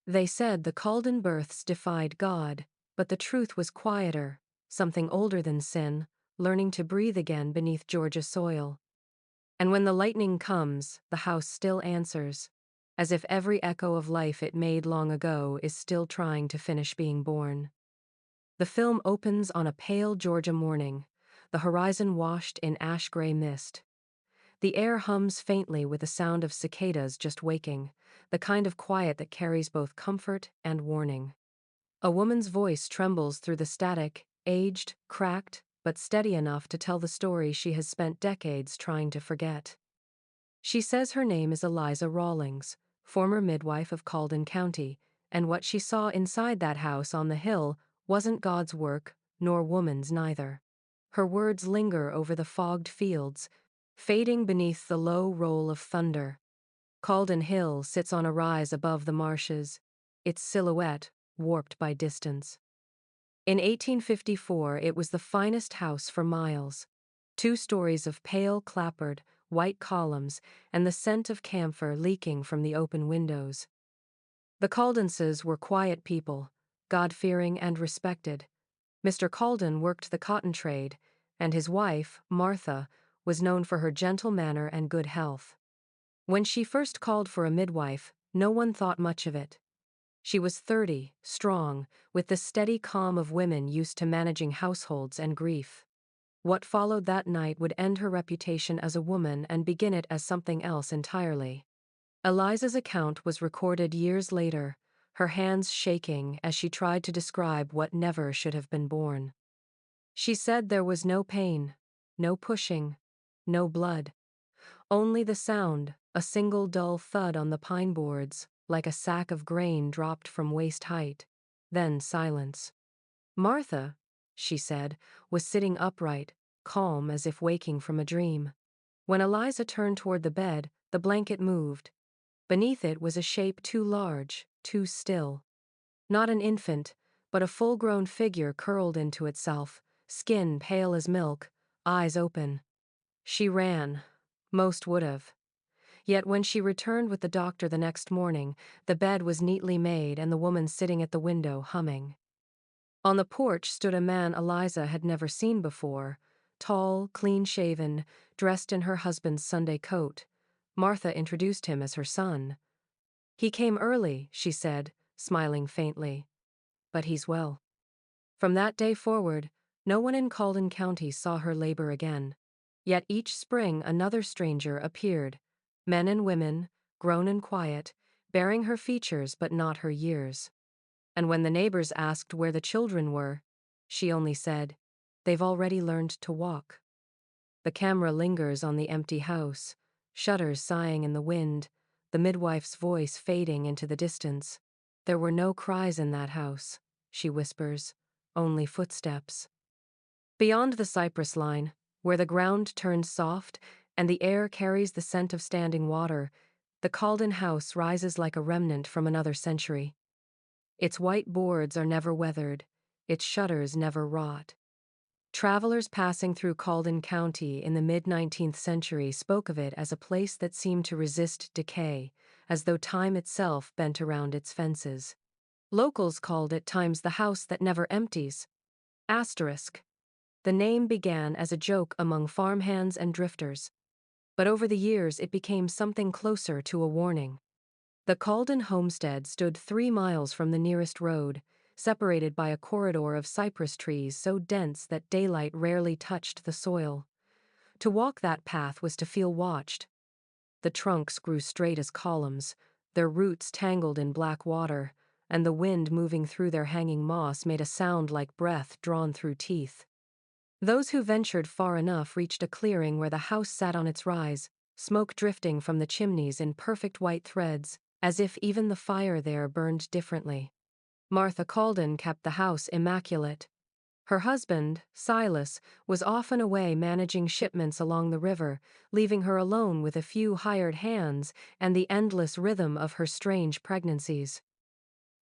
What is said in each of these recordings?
They said the Calden births defied God, but the truth was quieter, something older than sin, learning to breathe again beneath Georgia soil. And when the lightning comes, the house still answers, as if every echo of life it made long ago is still trying to finish being born. The film opens on a pale Georgia morning, the horizon washed in ash-gray mist. The air hums faintly with the sound of cicadas just waking, the kind of quiet that carries both comfort and warning. A woman's voice trembles through the static, aged, cracked, but steady enough to tell the story she has spent decades trying to forget. She says her name is Eliza Rawlings, former midwife of Calden County, and what she saw inside that house on the hill wasn't God's work, nor woman's neither. Her words linger over the fogged fields, fading beneath the low roll of thunder. Calden Hill sits on a rise above the marshes, its silhouette warped by distance. In 1854 it was the finest house for miles. 2 stories of pale clapboard, white columns, and the scent of camphor leaking from the open windows. The Caldenses were quiet people, God-fearing and respected. Mr. Calden worked the cotton trade, and his wife, Martha, was known for her gentle manner and good health. When she first called for a midwife, no one thought much of it. She was 30, strong, with the steady calm of women used to managing households and grief. What followed that night would end her reputation as a woman and begin it as something else entirely. Eliza's account was recorded years later, her hands shaking as she tried to describe what never should have been born. She said there was no pain, no pushing, no blood. Only the sound, a single dull thud on the pine boards, like a sack of grain dropped from waist height. Then silence. Martha, she said, was sitting upright, calm as if waking from a dream. When Eliza turned toward the bed, the blanket moved. Beneath it was a shape too large, too still. Not an infant, but a full-grown figure curled into itself, skin pale as milk, eyes open. She ran. Most would have. Yet when she returned with the doctor the next morning, the bed was neatly made and the woman sitting at the window humming. On the porch stood a man Eliza had never seen before, tall, clean-shaven, dressed in her husband's Sunday coat. Martha introduced him as her son. He came early, she said, smiling faintly. But he's well. From that day forward, no one in Calden County saw her labor again. Yet each spring another stranger appeared, men and women, grown and quiet, bearing her features but not her years. And when the neighbors asked where the children were, she only said, "They've already learned to walk." The camera lingers on the empty house, shutters sighing in the wind, the midwife's voice fading into the distance. "There were no cries in that house," she whispers, "only footsteps." Beyond the cypress line, where the ground turns soft and the air carries the scent of standing water, the Calden house rises like a remnant from another century. Its white boards are never weathered, its shutters never rot. Travelers passing through Calden County in the mid-19th century spoke of it as a place that seemed to resist decay, as though time itself bent around its fences. Locals called it times the house that never empties. Asterisk. The name began as a joke among farmhands and drifters, but over the years it became something closer to a warning. The Calden homestead stood 3 miles from the nearest road, separated by a corridor of cypress trees so dense that daylight rarely touched the soil. To walk that path was to feel watched. The trunks grew straight as columns, their roots tangled in black water, and the wind moving through their hanging moss made a sound like breath drawn through teeth. Those who ventured far enough reached a clearing where the house sat on its rise, smoke drifting from the chimneys in perfect white threads, as if even the fire there burned differently. Martha Calden kept the house immaculate. Her husband, Silas, was often away managing shipments along the river, leaving her alone with a few hired hands and the endless rhythm of her strange pregnancies.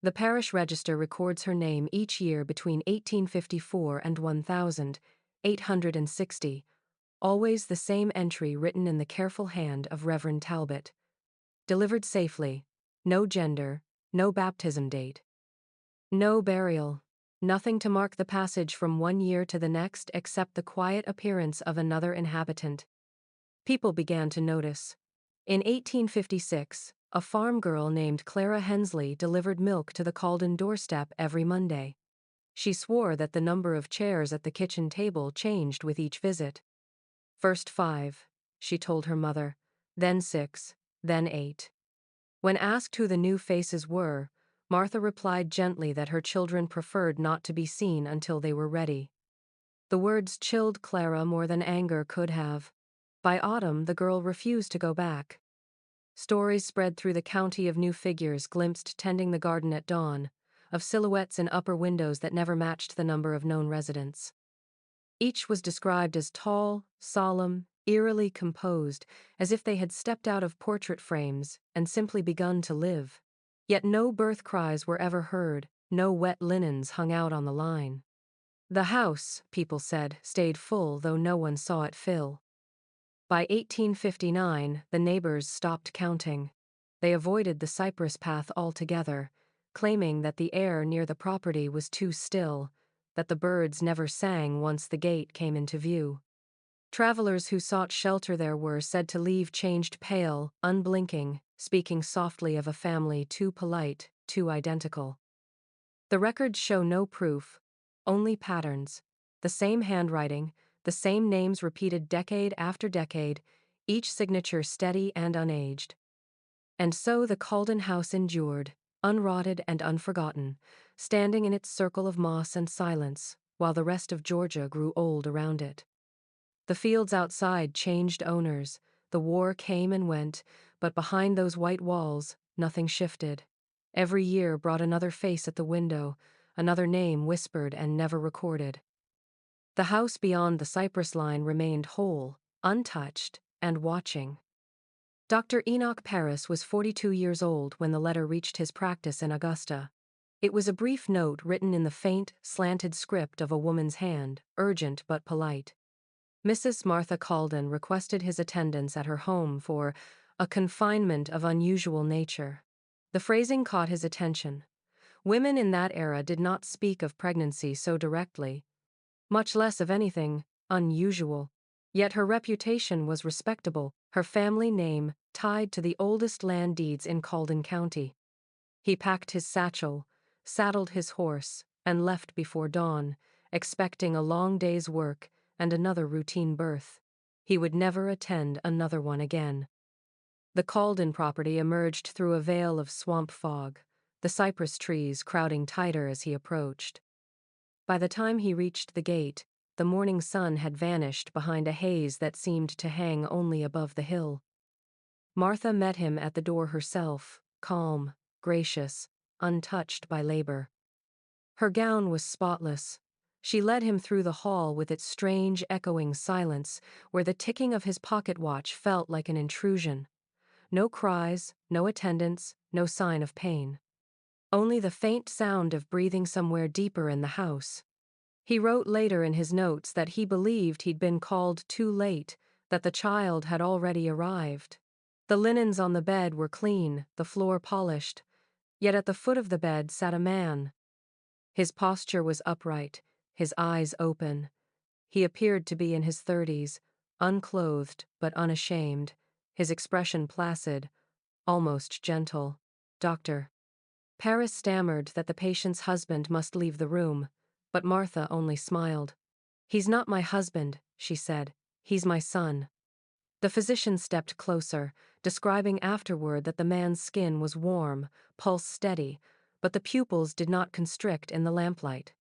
The parish register records her name each year between 1854 and 1860, always the same entry written in the careful hand of Reverend Talbot. Delivered safely, no gender, no baptism date. No burial. Nothing to mark the passage from one year to the next except the quiet appearance of another inhabitant. People began to notice. In 1856, a farm girl named Clara Hensley delivered milk to the Calden doorstep every Monday. She swore that the number of chairs at the kitchen table changed with each visit. First 5, she told her mother, then 6, then 8. When asked who the new faces were, Martha replied gently that her children preferred not to be seen until they were ready. The words chilled Clara more than anger could have. By autumn, the girl refused to go back. Stories spread through the county of new figures glimpsed tending the garden at dawn, of silhouettes in upper windows that never matched the number of known residents. Each was described as tall, solemn, eerily composed, as if they had stepped out of portrait frames and simply begun to live. Yet no birth cries were ever heard, no wet linens hung out on the line. The house, people said, stayed full though no one saw it fill. By 1859, the neighbors stopped counting. They avoided the cypress path altogether, claiming that the air near the property was too still, that the birds never sang once the gate came into view. Travelers who sought shelter there were said to leave changed pale, unblinking, speaking softly of a family too polite, too identical. The records show no proof, only patterns, the same handwriting, the same names repeated decade after decade, each signature steady and unaged. And so the Calden house endured, unrotted and unforgotten, standing in its circle of moss and silence, while the rest of Georgia grew old around it. The fields outside changed owners, the war came and went, but behind those white walls, nothing shifted. Every year brought another face at the window, another name whispered and never recorded. The house beyond the cypress line remained whole, untouched, and watching. Dr. Enoch Paris was 42 years old when the letter reached his practice in Augusta. It was a brief note written in the faint, slanted script of a woman's hand, urgent but polite. Mrs. Martha Calden requested his attendance at her home for a confinement of unusual nature. The phrasing caught his attention. Women in that era did not speak of pregnancy so directly, much less of anything unusual. Yet her reputation was respectable, her family name tied to the oldest land deeds in Calden County. He packed his satchel, saddled his horse, and left before dawn, expecting a long day's work and another routine birth. He would never attend another one again. The Calden property emerged through a veil of swamp fog, the cypress trees crowding tighter as he approached. By the time he reached the gate, the morning sun had vanished behind a haze that seemed to hang only above the hill. Martha met him at the door herself, calm, gracious, untouched by labor. Her gown was spotless. She led him through the hall with its strange, echoing silence, where the ticking of his pocket watch felt like an intrusion. No cries, no attendants, no sign of pain. Only the faint sound of breathing somewhere deeper in the house. He wrote later in his notes that he believed he'd been called too late, that the child had already arrived. The linens on the bed were clean, the floor polished, yet at the foot of the bed sat a man. His posture was upright, his eyes open. He appeared to be in his 30s, unclothed but unashamed, his expression placid, almost gentle. "Doctor." Paris stammered that the patient's husband must leave the room, but Martha only smiled. "He's not my husband," she said. "He's my son." The physician stepped closer, describing afterward that the man's skin was warm, pulse steady, but the pupils did not constrict in the lamplight.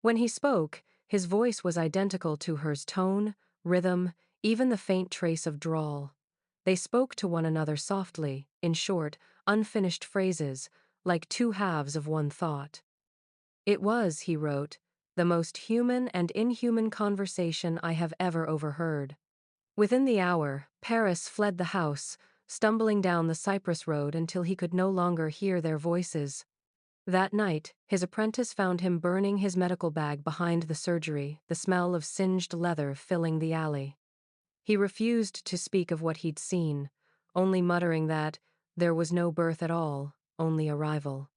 When he spoke, his voice was identical to hers, tone, rhythm, even the faint trace of drawl. They spoke to one another softly, in short, unfinished phrases, like two halves of one thought. "It was," he wrote, "the most human and inhuman conversation I have ever overheard." Within the hour, Paris fled the house, stumbling down the cypress road until he could no longer hear their voices. That night, his apprentice found him burning his medical bag behind the surgery, the smell of singed leather filling the alley. He refused to speak of what he'd seen, only muttering that there was no birth at all, only arrival.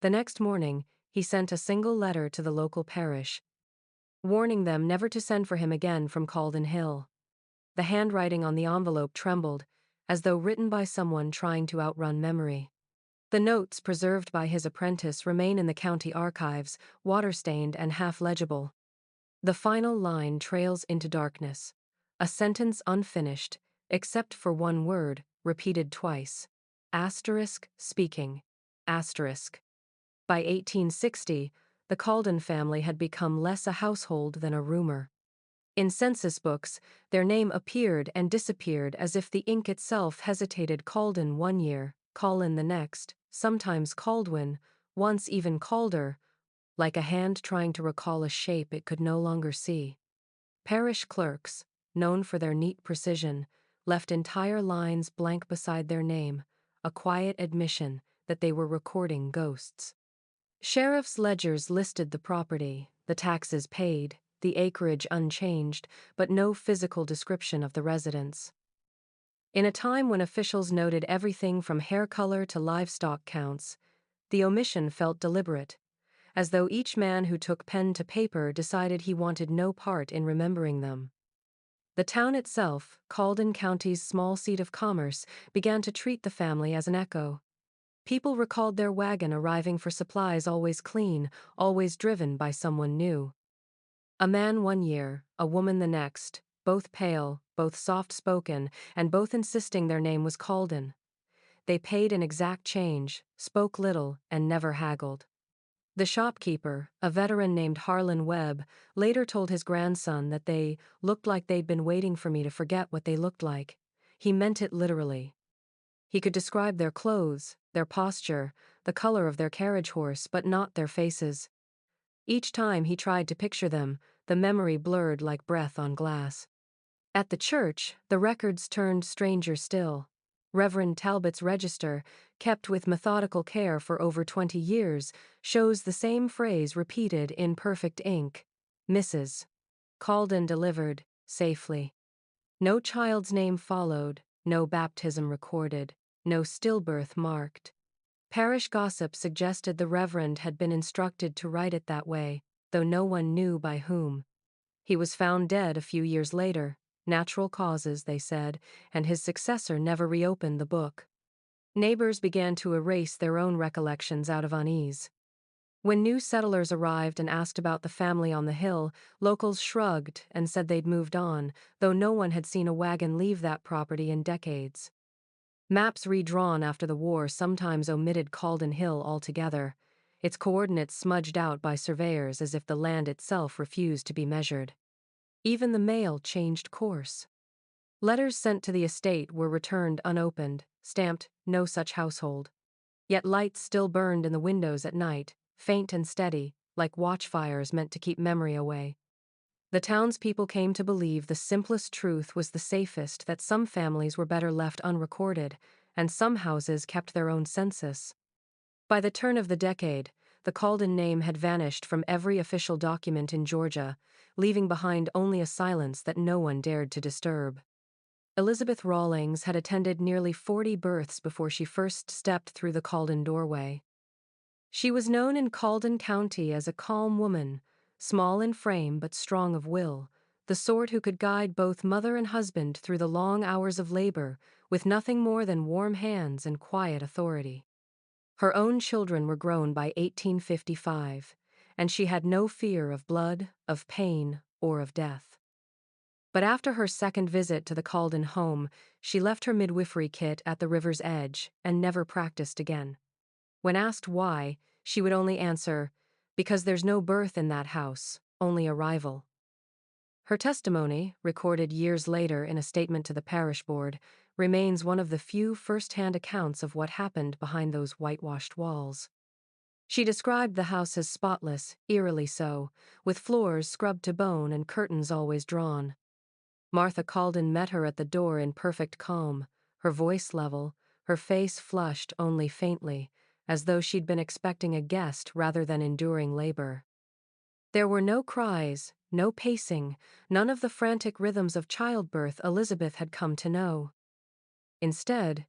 The next morning, he sent a single letter to the local parish, warning them never to send for him again from Calden Hill. The handwriting on the envelope trembled, as though written by someone trying to outrun memory. The notes preserved by his apprentice remain in the county archives, water-stained and half-legible. The final line trails into darkness, a sentence unfinished, except for one word, repeated twice. Asterisk, speaking. Asterisk. By 1860, the Calden family had become less a household than a rumor. In census books, their name appeared and disappeared as if the ink itself hesitated. Calden one year, Colin the next, sometimes Caldwin, once even Calder, like a hand trying to recall a shape it could no longer see. Parish clerks, known for their neat precision, left entire lines blank beside their name, a quiet admission that they were recording ghosts. Sheriff's ledgers listed the property, the taxes paid, the acreage unchanged, but no physical description of the residents. In a time when officials noted everything from hair color to livestock counts, the omission felt deliberate, as though each man who took pen to paper decided he wanted no part in remembering them. The town itself, Calden County's small seat of commerce, began to treat the family as an echo. People recalled their wagon arriving for supplies always clean, always driven by someone new. A man one year, a woman the next, both pale, both soft-spoken, and both insisting their name was Calden. They paid an exact change, spoke little, and never haggled. The shopkeeper, a veteran named Harlan Webb, later told his grandson that they looked like they'd been waiting for me to forget what they looked like. He meant it literally. He could describe their clothes, their posture, the color of their carriage horse, but not their faces. Each time he tried to picture them, the memory blurred like breath on glass. At the church, the records turned stranger still. Reverend Talbot's register, kept with methodical care for over 20 years, shows the same phrase repeated in perfect ink. Mrs. Calden delivered, safely. No child's name followed, no baptism recorded, no stillbirth marked. Parish gossip suggested the Reverend had been instructed to write it that way, though no one knew by whom. He was found dead a few years later, natural causes, they said, and his successor never reopened the book. Neighbors began to erase their own recollections out of unease. When new settlers arrived and asked about the family on the hill, locals shrugged and said they'd moved on, though no one had seen a wagon leave that property in decades. Maps redrawn after the war sometimes omitted Calden Hill altogether, its coordinates smudged out by surveyors as if the land itself refused to be measured. Even the mail changed course. Letters sent to the estate were returned unopened, stamped, "No such household." Yet lights still burned in the windows at night, faint and steady, like watchfires meant to keep memory away. The townspeople came to believe the simplest truth was the safest, that some families were better left unrecorded, and some houses kept their own census. By the turn of the decade, the Calden name had vanished from every official document in Georgia, leaving behind only a silence that no one dared to disturb. Elizabeth Rawlings had attended nearly 40 births before she first stepped through the Calden doorway. She was known in Calden County as a calm woman, small in frame but strong of will, the sort who could guide both mother and husband through the long hours of labor with nothing more than warm hands and quiet authority. Her own children were grown by 1855, and she had no fear of blood, of pain, or of death. But after her second visit to the Calden home, she left her midwifery kit at the river's edge and never practiced again. When asked why, she would only answer, "Because there's no birth in that house, only arrival." Her testimony, recorded years later in a statement to the parish board, remains one of the few first-hand accounts of what happened behind those whitewashed walls. She described the house as spotless, eerily so, with floors scrubbed to bone and curtains always drawn. Martha Calden met her at the door in perfect calm, her voice level, her face flushed only faintly, as though she'd been expecting a guest rather than enduring labor. There were no cries, no pacing, none of the frantic rhythms of childbirth Elizabeth had come to know. Instead,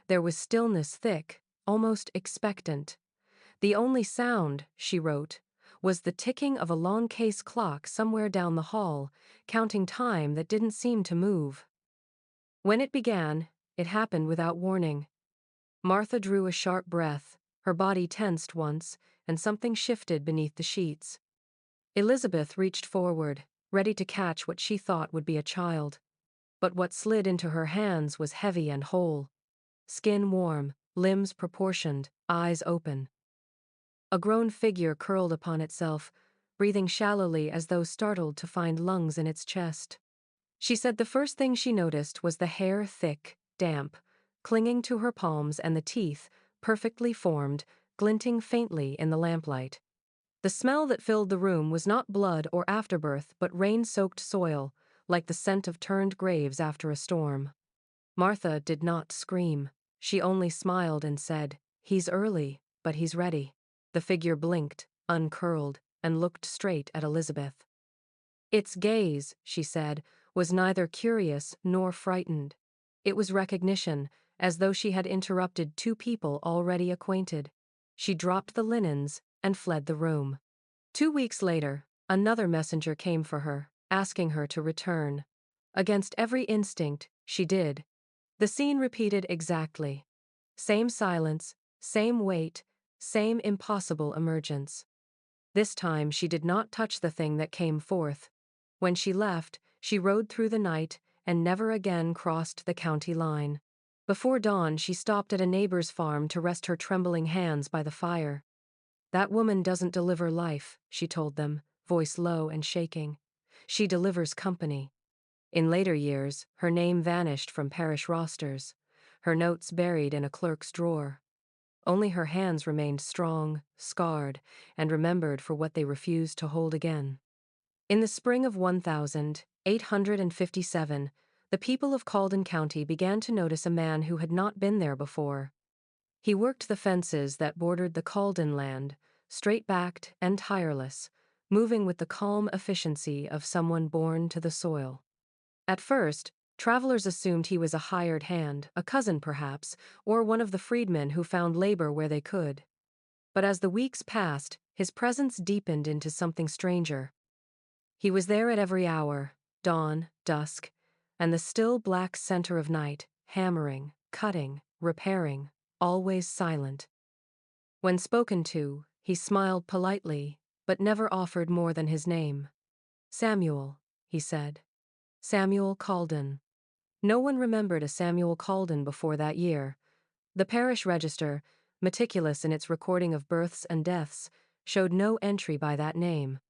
there was stillness thick, almost expectant. The only sound, she wrote, was the ticking of a long case clock somewhere down the hall, counting time that didn't seem to move. When it began, it happened without warning. Martha drew a sharp breath, her body tensed once, and something shifted beneath the sheets. Elizabeth reached forward, ready to catch what she thought would be a child. But what slid into her hands was heavy and whole. Skin warm, limbs proportioned, eyes open. A grown figure curled upon itself, breathing shallowly as though startled to find lungs in its chest. She said the first thing she noticed was the hair thick, damp, clinging to her palms, and the teeth, perfectly formed, glinting faintly in the lamplight. The smell that filled the room was not blood or afterbirth but rain-soaked soil, like the scent of turned graves after a storm. Martha did not scream. She only smiled and said, "He's early, but he's ready." The figure blinked, uncurled, and looked straight at Elizabeth. Its gaze, she said, was neither curious nor frightened. It was recognition, as though she had interrupted two people already acquainted. She dropped the linens and fled the room. 2 weeks later, another messenger came for her, asking her to return. Against every instinct, she did. The scene repeated exactly. Same silence, same wait, same impossible emergence. This time she did not touch the thing that came forth. When she left, she rode through the night and never again crossed the county line. Before dawn, she stopped at a neighbor's farm to rest her trembling hands by the fire. "That woman doesn't deliver life," she told them, voice low and shaking. "She delivers company." In later years, her name vanished from parish rosters, her notes buried in a clerk's drawer. Only her hands remained strong, scarred, and remembered for what they refused to hold again. In the spring of 1857, the people of Calden County began to notice a man who had not been there before. He worked the fences that bordered the Calden land, straight-backed and tireless, moving with the calm efficiency of someone born to the soil. At first, travelers assumed he was a hired hand, a cousin perhaps, or one of the freedmen who found labor where they could. But as the weeks passed, his presence deepened into something stranger. He was there at every hour, dawn, dusk, and the still black center of night, hammering, cutting, repairing, always silent. When spoken to, he smiled politely, but never offered more than his name. "Samuel," he said. "Samuel Calden." No one remembered a Samuel Calden before that year. The parish register, meticulous in its recording of births and deaths, showed no entry by that name.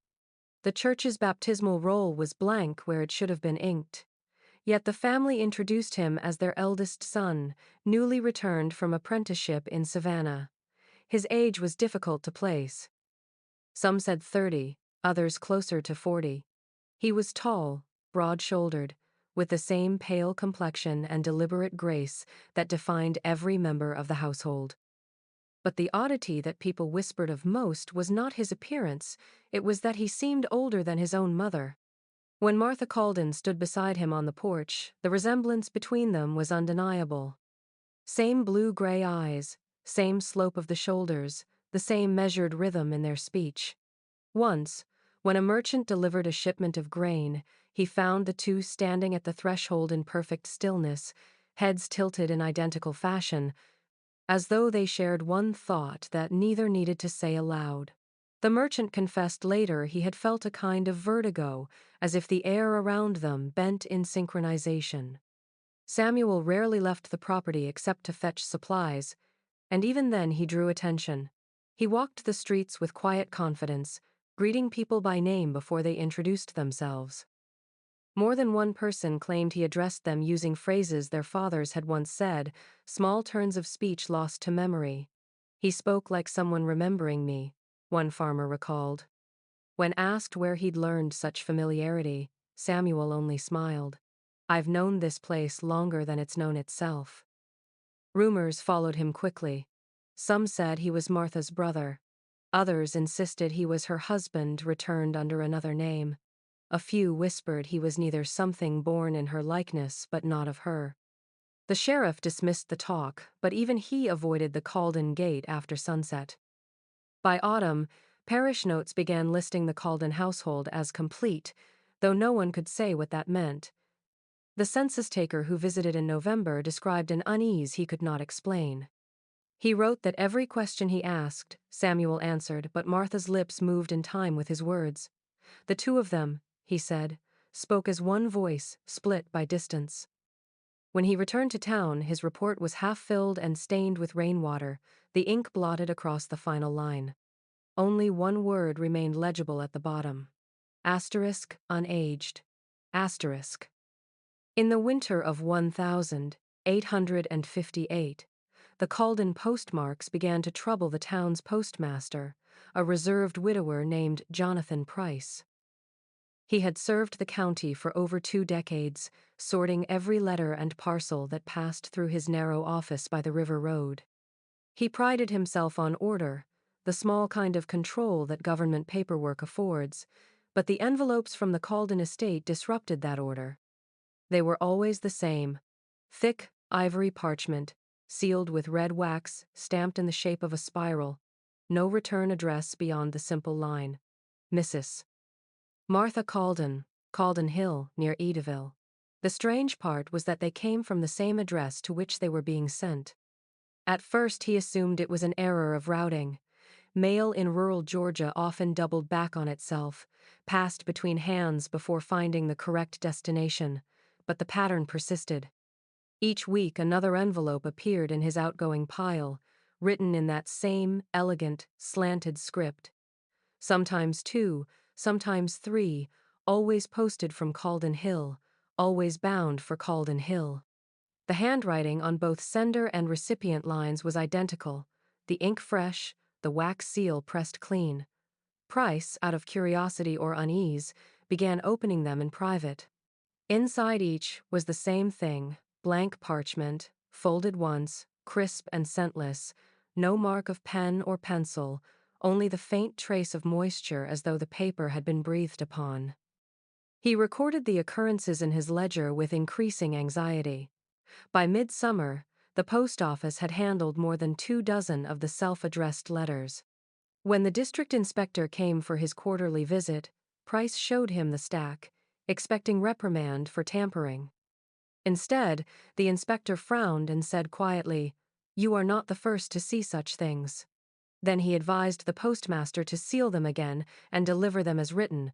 The church's baptismal roll was blank where it should have been inked. Yet the family introduced him as their eldest son, newly returned from apprenticeship in Savannah. His age was difficult to place. Some said 30, others closer to 40. He was tall, broad-shouldered, with the same pale complexion and deliberate grace that defined every member of the household. But the oddity that people whispered of most was not his appearance, it was that he seemed older than his own mother. When Martha Calden stood beside him on the porch, the resemblance between them was undeniable. Same blue-gray eyes, same slope of the shoulders, the same measured rhythm in their speech. Once, when a merchant delivered a shipment of grain, he found the two standing at the threshold in perfect stillness, heads tilted in identical fashion, as though they shared one thought that neither needed to say aloud. The merchant confessed later he had felt a kind of vertigo, as if the air around them bent in synchronization. Samuel rarely left the property except to fetch supplies, and even then he drew attention. He walked the streets with quiet confidence, greeting people by name before they introduced themselves. More than one person claimed he addressed them using phrases their fathers had once said, small turns of speech lost to memory. "He spoke like someone remembering me," one farmer recalled. When asked where he'd learned such familiarity, Samuel only smiled. "I've known this place longer than it's known itself." Rumors followed him quickly. Some said he was Martha's brother. Others insisted he was her husband returned under another name. A few whispered he was neither something born in her likeness but not of her. The sheriff dismissed the talk, but even he avoided the Calden gate after sunset. By autumn, parish notes began listing the Calden household as complete, though no one could say what that meant. The census taker who visited in November described an unease he could not explain. He wrote that every question he asked, Samuel answered, but Martha's lips moved in time with his words. The two of them, he said, spoke as one voice, split by distance. When he returned to town, his report was half-filled and stained with rainwater, the ink blotted across the final line. Only one word remained legible at the bottom. Asterisk, unaged. Asterisk. In the winter of 1858, the Calden postmarks began to trouble the town's postmaster, a reserved widower named Jonathan Price. He had served the county for over 2 decades, sorting every letter and parcel that passed through his narrow office by the river road. He prided himself on order, the small kind of control that government paperwork affords, but the envelopes from the Calden estate disrupted that order. They were always the same: thick, ivory parchment, sealed with red wax, stamped in the shape of a spiral, no return address beyond the simple line: Mrs. Martha Calden, Calden Hill, near Edaville. The strange part was that they came from the same address to which they were being sent. At first he assumed it was an error of routing. Mail in rural Georgia often doubled back on itself, passed between hands before finding the correct destination, but the pattern persisted. Each week another envelope appeared in his outgoing pile, written in that same elegant, slanted script. Sometimes 2, sometimes 3, always posted from Calden Hill, always bound for Calden Hill. The handwriting on both sender and recipient lines was identical, the ink fresh, the wax seal pressed clean. Price, out of curiosity or unease, began opening them in private. Inside each was the same thing: blank parchment, folded once, crisp and scentless, no mark of pen or pencil, only the faint trace of moisture as though the paper had been breathed upon. He recorded the occurrences in his ledger with increasing anxiety. By midsummer, the post office had handled more than 24 of the self-addressed letters. When the district inspector came for his quarterly visit, Price showed him the stack, expecting reprimand for tampering. Instead, the inspector frowned and said quietly, "You are not the first to see such things." Then he advised the postmaster to seal them again and deliver them as written,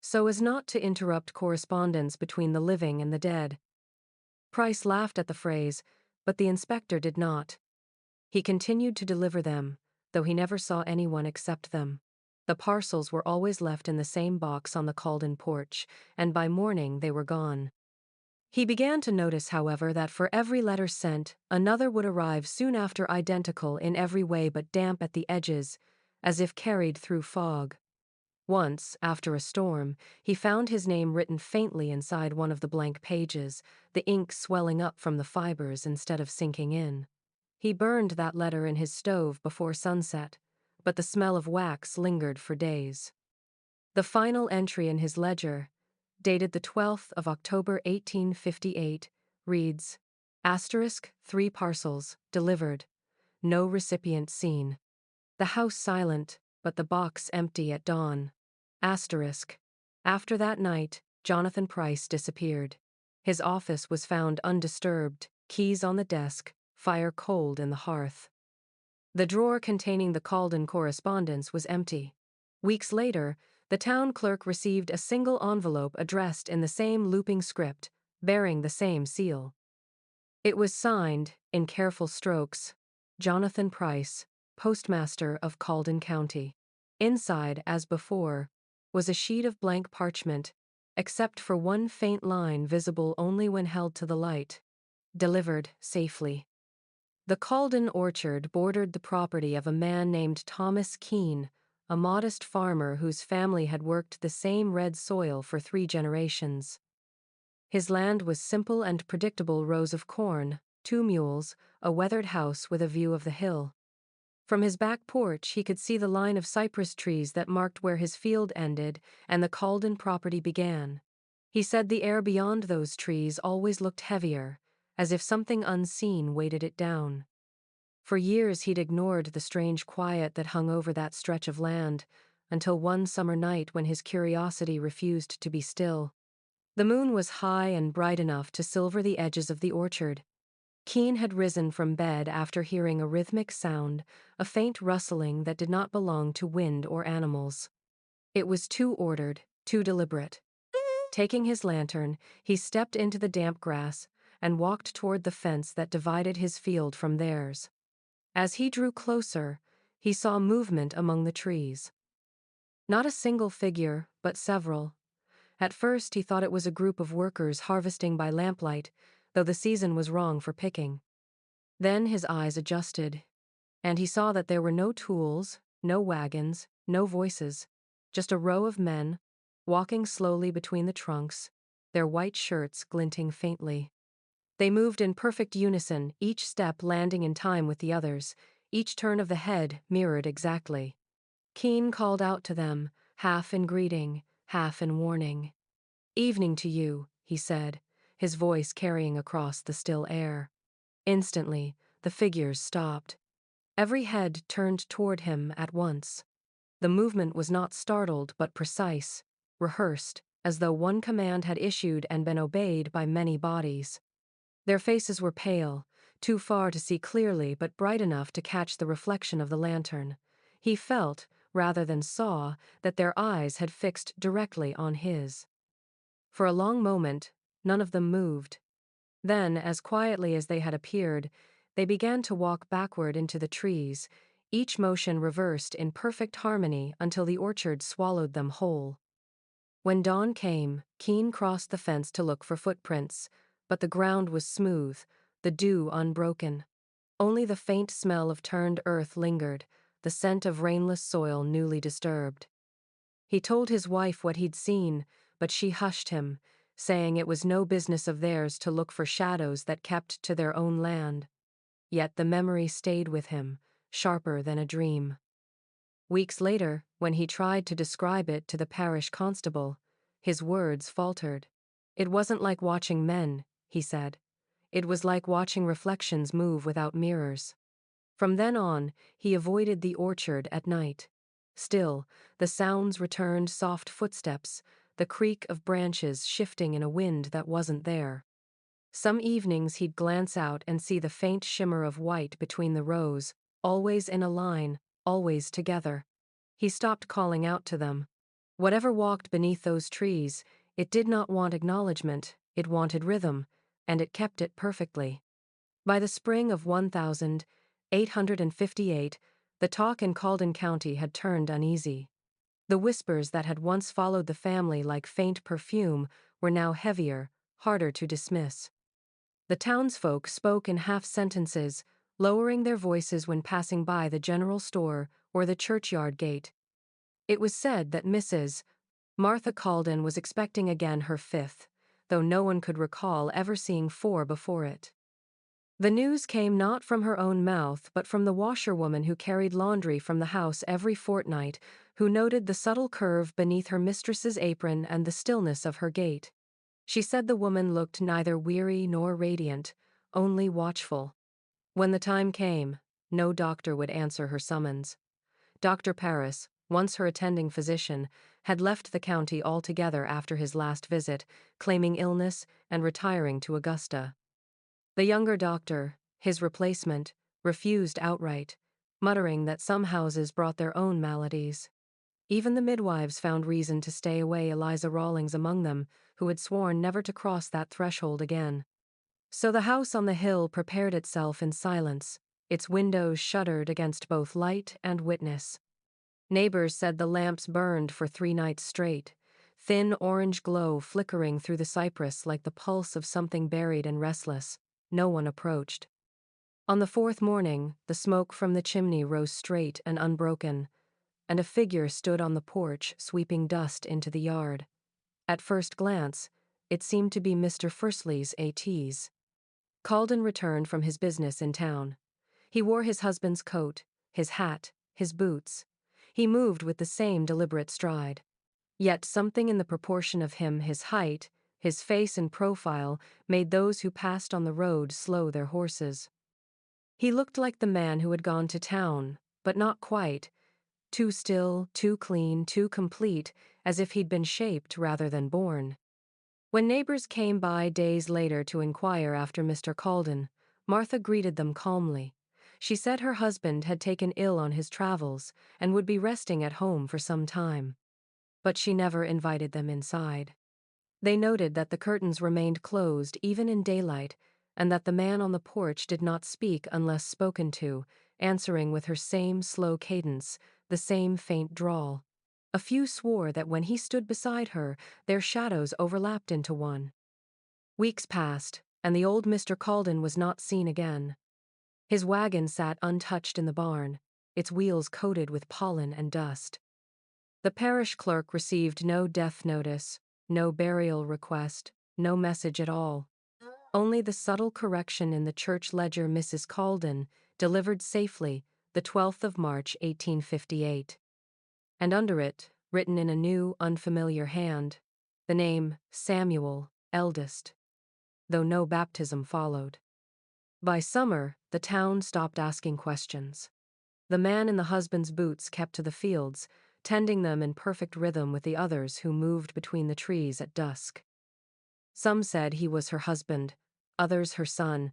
so as not to interrupt correspondence between the living and the dead. Price laughed at the phrase, but the inspector did not. He continued to deliver them, though he never saw anyone accept them. The parcels were always left in the same box on the Calden porch, and by morning they were gone. He began to notice, however, that for every letter sent, another would arrive soon after, identical in every way but damp at the edges, as if carried through fog. Once, after a storm, he found his name written faintly inside one of the blank pages, the ink swelling up from the fibers instead of sinking in. He burned that letter in his stove before sunset, but the smell of wax lingered for days. The final entry in his ledger, dated the 12th of October 1858, reads, asterisk, 3 parcels, delivered. No recipient seen. The house silent, but the box empty at dawn. Asterisk. After that night, Jonathan Price disappeared. His office was found undisturbed, keys on the desk, fire cold in the hearth. The drawer containing the Calden correspondence was empty. Weeks later, the town clerk received a single envelope addressed in the same looping script, bearing the same seal. It was signed, in careful strokes, Jonathan Price, postmaster of Calden County. Inside, as before, was a sheet of blank parchment, except for one faint line visible only when held to the light. Delivered safely. The Calden orchard bordered the property of a man named Thomas Keene, a modest farmer whose family had worked the same red soil for 3 generations. His land was simple and predictable: rows of corn, 2 mules, a weathered house with a view of the hill. From his back porch he could see the line of cypress trees that marked where his field ended and the Calden property began. He said the air beyond those trees always looked heavier, as if something unseen weighted it down. For years he'd ignored the strange quiet that hung over that stretch of land, until one summer night when his curiosity refused to be still. The moon was high and bright enough to silver the edges of the orchard. Keen had risen from bed after hearing a rhythmic sound, a faint rustling that did not belong to wind or animals. It was too ordered, too deliberate. Taking his lantern, he stepped into the damp grass and walked toward the fence that divided his field from theirs. As he drew closer, he saw movement among the trees. Not a single figure, but several. At first he thought it was a group of workers harvesting by lamplight, though the season was wrong for picking. Then his eyes adjusted, and he saw that there were no tools, no wagons, no voices, just a row of men, walking slowly between the trunks, their white shirts glinting faintly. They moved in perfect unison, each step landing in time with the others, each turn of the head mirrored exactly. Keen called out to them, half in greeting, half in warning. "Evening to you," he said, his voice carrying across the still air. Instantly, the figures stopped. Every head turned toward him at once. The movement was not startled but precise, rehearsed, as though one command had issued and been obeyed by many bodies. Their faces were pale, too far to see clearly but bright enough to catch the reflection of the lantern. He felt, rather than saw, that their eyes had fixed directly on his. For a long moment, none of them moved. Then, as quietly as they had appeared, they began to walk backward into the trees, each motion reversed in perfect harmony until the orchard swallowed them whole. When dawn came, Keen crossed the fence to look for footprints, but the ground was smooth, the dew unbroken. Only the faint smell of turned earth lingered, the scent of rainless soil newly disturbed. He told his wife what he'd seen, but she hushed him, saying it was no business of theirs to look for shadows that kept to their own land. Yet the memory stayed with him, sharper than a dream. Weeks later, when he tried to describe it to the parish constable, his words faltered. "It wasn't like watching men," he said. "It was like watching reflections move without mirrors." From then on, he avoided the orchard at night. Still, the sounds returned: soft footsteps, the creak of branches shifting in a wind that wasn't there. Some evenings he'd glance out and see the faint shimmer of white between the rows, always in a line, always together. He stopped calling out to them. Whatever walked beneath those trees, it did not want acknowledgement, it wanted rhythm, and it kept it perfectly. By the spring of 1858, the talk in Calden County had turned uneasy. The whispers that had once followed the family like faint perfume were now heavier, harder to dismiss. The townsfolk spoke in half-sentences, lowering their voices when passing by the general store or the churchyard gate. It was said that Mrs. Martha Calden was expecting again her fifth, though no one could recall ever seeing four before it. The news came not from her own mouth but from the washerwoman who carried laundry from the house every fortnight, who noted the subtle curve beneath her mistress's apron and the stillness of her gait. She said the woman looked neither weary nor radiant, only watchful. When the time came, no doctor would answer her summons. Dr. Paris, once her attending physician, had left the county altogether after his last visit, claiming illness and retiring to Augusta. The younger doctor, his replacement, refused outright, muttering that some houses brought their own maladies. Even the midwives found reason to stay away, Eliza Rawlings among them, who had sworn never to cross that threshold again. So the house on the hill prepared itself in silence, its windows shuttered against both light and witness. Neighbors said the lamps burned for 3 nights straight, thin orange glow flickering through the cypress like the pulse of something buried and restless. No one approached. On the 4th morning, the smoke from the chimney rose straight and unbroken, and a figure stood on the porch sweeping dust into the yard. At first glance, it seemed to be Mr. Fursley's A.T.'s. Calden returned from his business in town. He wore his husband's coat, his hat, his boots. He moved with the same deliberate stride. Yet something in the proportion of him, his height, His face and profile made those who passed on the road slow their horses. He looked like the man who had gone to town, but not quite. Too still, too clean, too complete, as if he'd been shaped rather than born. When neighbors came by days later to inquire after Mr. Calden, Martha greeted them calmly. She said her husband had taken ill on his travels and would be resting at home for some time. But she never invited them inside. They noted that the curtains remained closed even in daylight, and that the man on the porch did not speak unless spoken to, answering with her same slow cadence, the same faint drawl. A few swore that when he stood beside her, their shadows overlapped into one. Weeks passed, and the old Mr. Calden was not seen again. His wagon sat untouched in the barn, its wheels coated with pollen and dust. The parish clerk received no death notice, no burial request, no message at all. Only the subtle correction in the church ledger Mrs. Calden delivered safely the 12th of March 1858. And under it, written in a new, unfamiliar hand, the name Samuel, eldest, though no baptism followed. By summer, the town stopped asking questions. The man in the husband's boots kept to the fields, tending them in perfect rhythm with the others who moved between the trees at dusk. Some said he was her husband, others her son,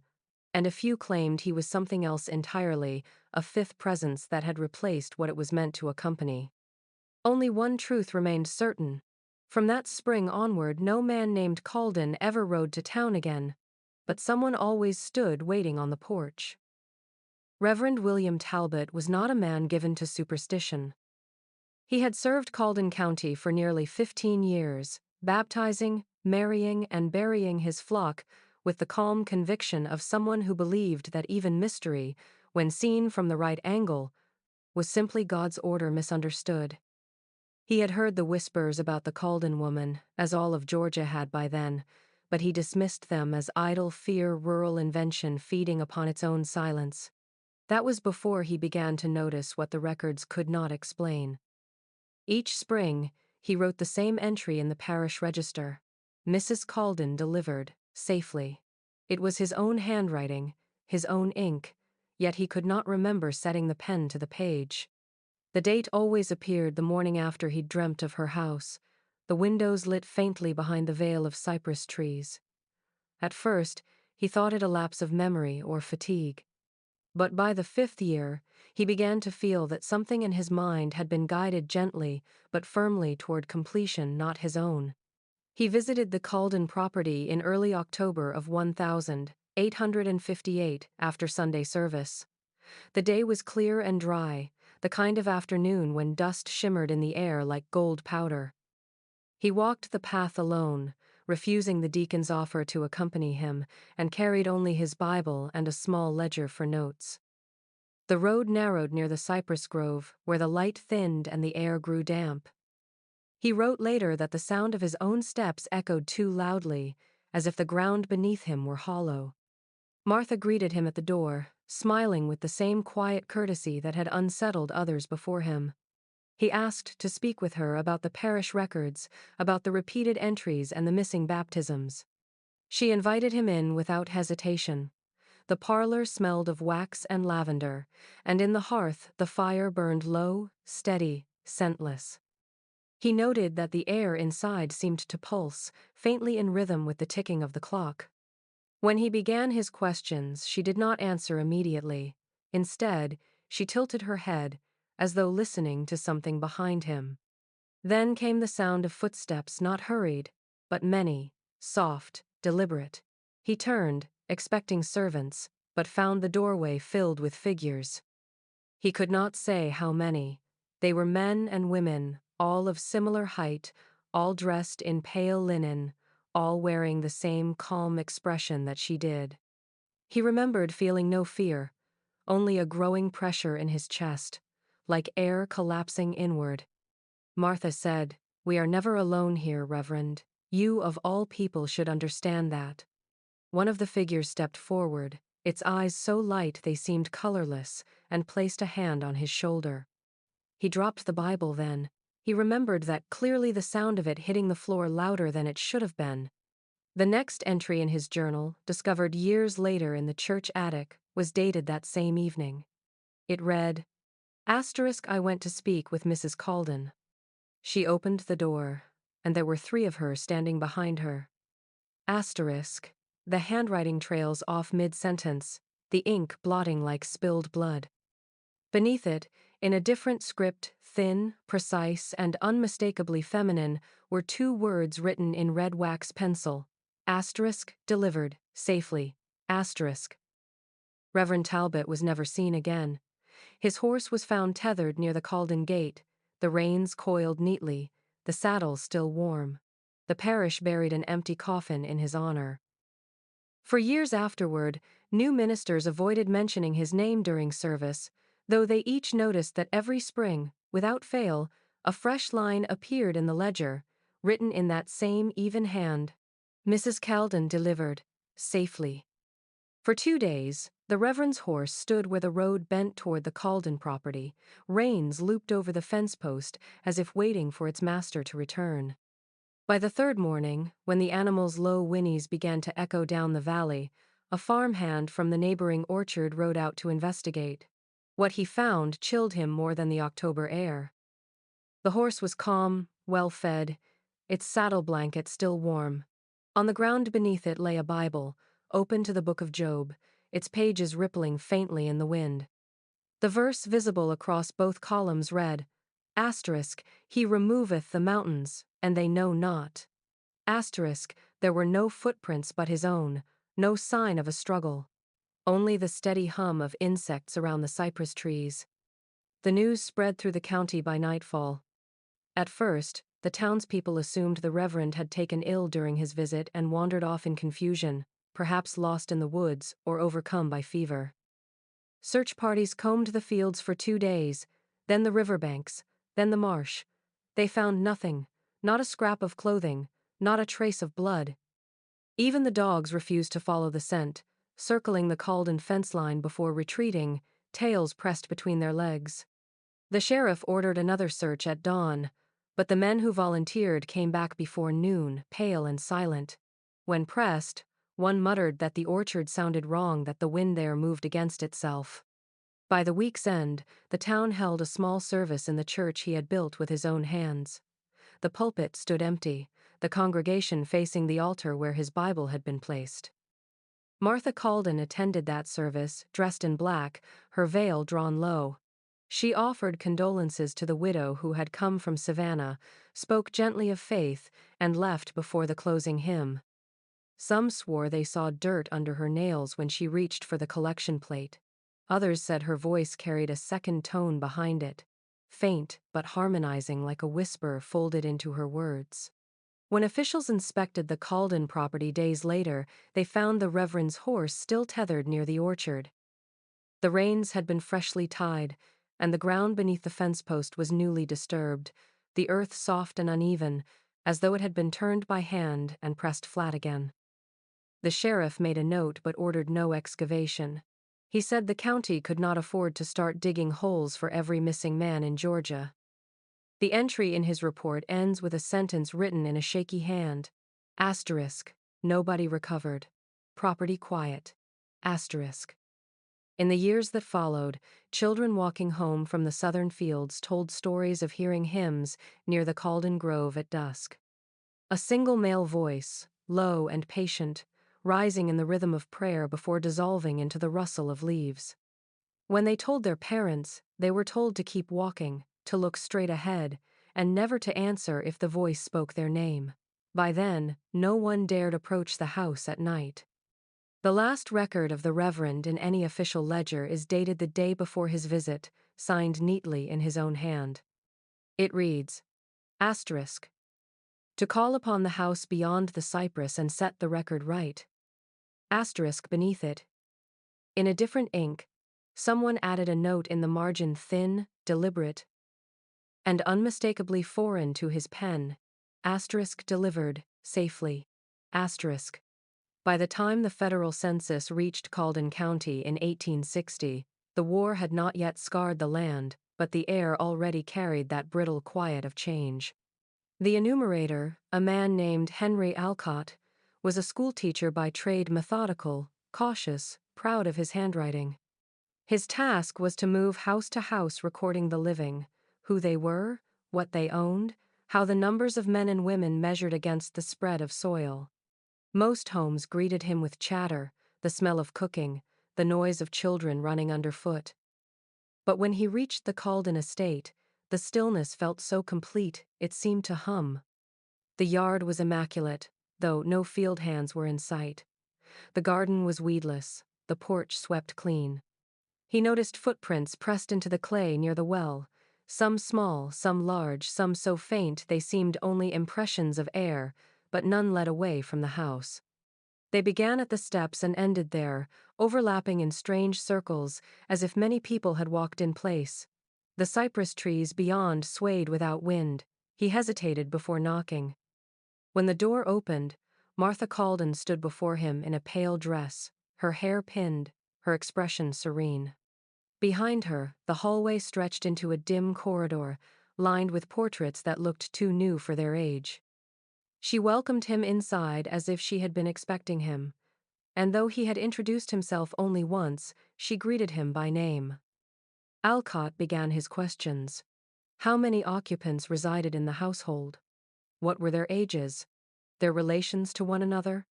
and a few claimed he was something else entirely, a fifth presence that had replaced what it was meant to accompany. Only one truth remained certain. From that spring onward, no man named Calden ever rode to town again, but someone always stood waiting on the porch. Reverend William Talbot was not a man given to superstition. He had served Calden County for nearly 15 years, baptizing, marrying, and burying his flock with the calm conviction of someone who believed that even mystery, when seen from the right angle, was simply God's order misunderstood. He had heard the whispers about the Calden woman, as all of Georgia had by then, but he dismissed them as idle fear, rural invention feeding upon its own silence. That was before he began to notice what the records could not explain. Each spring, he wrote the same entry in the parish register. Mrs. Calden delivered, safely. It was his own handwriting, his own ink, yet he could not remember setting the pen to the page. The date always appeared the morning after he'd dreamt of her house, the windows lit faintly behind the veil of cypress trees. At first, he thought it a lapse of memory or fatigue. But by the 5th year, he began to feel that something in his mind had been guided gently but firmly toward completion not his own. He visited the Calden property in early October of 1858 after Sunday service. The day was clear and dry, the kind of afternoon when dust shimmered in the air like gold powder. He walked the path alone, refusing the deacon's offer to accompany him, and carried only his Bible and a small ledger for notes. The road narrowed near the cypress grove, where the light thinned and the air grew damp. He wrote later that the sound of his own steps echoed too loudly, as if the ground beneath him were hollow. Martha greeted him at the door, smiling with the same quiet courtesy that had unsettled others before him. He asked to speak with her about the parish records, about the repeated entries and the missing baptisms. She invited him in without hesitation. The parlor smelled of wax and lavender, and in the hearth the fire burned low, steady, scentless. He noted that the air inside seemed to pulse, faintly in rhythm with the ticking of the clock. When he began his questions, she did not answer immediately. Instead, she tilted her head, as though listening to something behind him. Then came the sound of footsteps, not hurried, but many, soft, deliberate. He turned, expecting servants, but found the doorway filled with figures. He could not say how many. They were men and women, all of similar height, all dressed in pale linen, all wearing the same calm expression that she did. He remembered feeling no fear, only a growing pressure in his chest, like air collapsing inward. Martha said, "We are never alone here, Reverend. You of all people should understand that." One of the figures stepped forward, its eyes so light they seemed colorless, and placed a hand on his shoulder. He dropped the Bible then. He remembered that clearly, the sound of it hitting the floor louder than it should have been. The next entry in his journal, discovered years later in the church attic, was dated that same evening. It read, I went to speak with Mrs. Calden. She opened the door, and there were 3 of her standing behind her. The handwriting trails off mid-sentence, the ink blotting like spilled blood. Beneath it, in a different script, thin, precise, and unmistakably feminine, were 2 words written in red wax pencil. Delivered, safely. Reverend Talbot was never seen again. His horse was found tethered near the Calden gate, the reins coiled neatly, the saddle still warm. The parish buried an empty coffin in his honor. For years afterward, new ministers avoided mentioning his name during service, though they each noticed that every spring, without fail, a fresh line appeared in the ledger, written in that same even hand. Mrs. Calden delivered, safely. For 2 days, the Reverend's horse stood where the road bent toward the Calden property, reins looped over the fence post as if waiting for its master to return. By the 3rd morning, when the animal's low whinnies began to echo down the valley, a farmhand from the neighboring orchard rode out to investigate. What he found chilled him more than the October air. The horse was calm, well-fed, its saddle blanket still warm. On the ground beneath it lay a Bible, open to the book of Job, its pages rippling faintly in the wind. The verse visible across both columns read, He removeth the mountains, and they know not. There were no footprints but his own, no sign of a struggle. Only the steady hum of insects around the cypress trees. The news spread through the county by nightfall. At first, the townspeople assumed the Reverend had taken ill during his visit and wandered off in confusion, perhaps lost in the woods or overcome by fever. Search parties combed the fields for 2 days, then the riverbanks, then the marsh. They found nothing, not a scrap of clothing, not a trace of blood. Even the dogs refused to follow the scent, circling the Calden fence line before retreating, tails pressed between their legs. The sheriff ordered another search at dawn, but the men who volunteered came back before noon, pale and silent. When pressed, one muttered that the orchard sounded wrong, that the wind there moved against itself. By the week's end, the town held a small service in the church he had built with his own hands. The pulpit stood empty, the congregation facing the altar where his Bible had been placed. Martha Calden attended that service, dressed in black, her veil drawn low. She offered condolences to the widow who had come from Savannah, spoke gently of faith, and left before the closing hymn. Some swore they saw dirt under her nails when she reached for the collection plate. Others said her voice carried a second tone behind it, faint but harmonizing like a whisper folded into her words. When officials inspected the Calden property days later, they found the Reverend's horse still tethered near the orchard. The reins had been freshly tied, and the ground beneath the fence post was newly disturbed, the earth soft and uneven, as though it had been turned by hand and pressed flat again. The sheriff made a note but ordered no excavation. He said the county could not afford to start digging holes for every missing man in Georgia. The entry in his report ends with a sentence written in a shaky hand. Nobody recovered. Property quiet. In the years that followed, children walking home from the southern fields told stories of hearing hymns near the Calden Grove at dusk. A single male voice, low and patient, rising in the rhythm of prayer before dissolving into the rustle of leaves. When they told their parents, they were told to keep walking, to look straight ahead, and never to answer if the voice spoke their name. By then, no one dared approach the house at night. The last record of the Reverend in any official ledger is dated the day before his visit, signed neatly in his own hand. It reads, to call upon the house beyond the cypress and set the record right. Beneath it. In a different ink, someone added a note in the margin, thin, deliberate, and unmistakably foreign to his pen. Delivered, safely. By the time the federal census reached Calden County in 1860, the war had not yet scarred the land, but the air already carried that brittle quiet of change. The enumerator, a man named Henry Alcott, was a schoolteacher by trade, methodical, cautious, proud of his handwriting. His task was to move house to house recording the living, who they were, what they owned, how the numbers of men and women measured against the spread of soil. Most homes greeted him with chatter, the smell of cooking, the noise of children running underfoot. But when he reached the Calden estate, the stillness felt so complete it seemed to hum. The yard was immaculate, though no field hands were in sight. The garden was weedless, the porch swept clean. He noticed footprints pressed into the clay near the well, some small, some large, some so faint they seemed only impressions of air, but none led away from the house. They began at the steps and ended there, overlapping in strange circles, as if many people had walked in place. The cypress trees beyond swayed without wind. He hesitated before knocking. When the door opened, Martha Calden stood before him in a pale dress, her hair pinned, her expression serene. Behind her, the hallway stretched into a dim corridor, lined with portraits that looked too new for their age. She welcomed him inside as if she had been expecting him, and though he had introduced himself only once, she greeted him by name. Alcott began his questions. How many occupants resided in the household? What were their ages? Their relations to one another?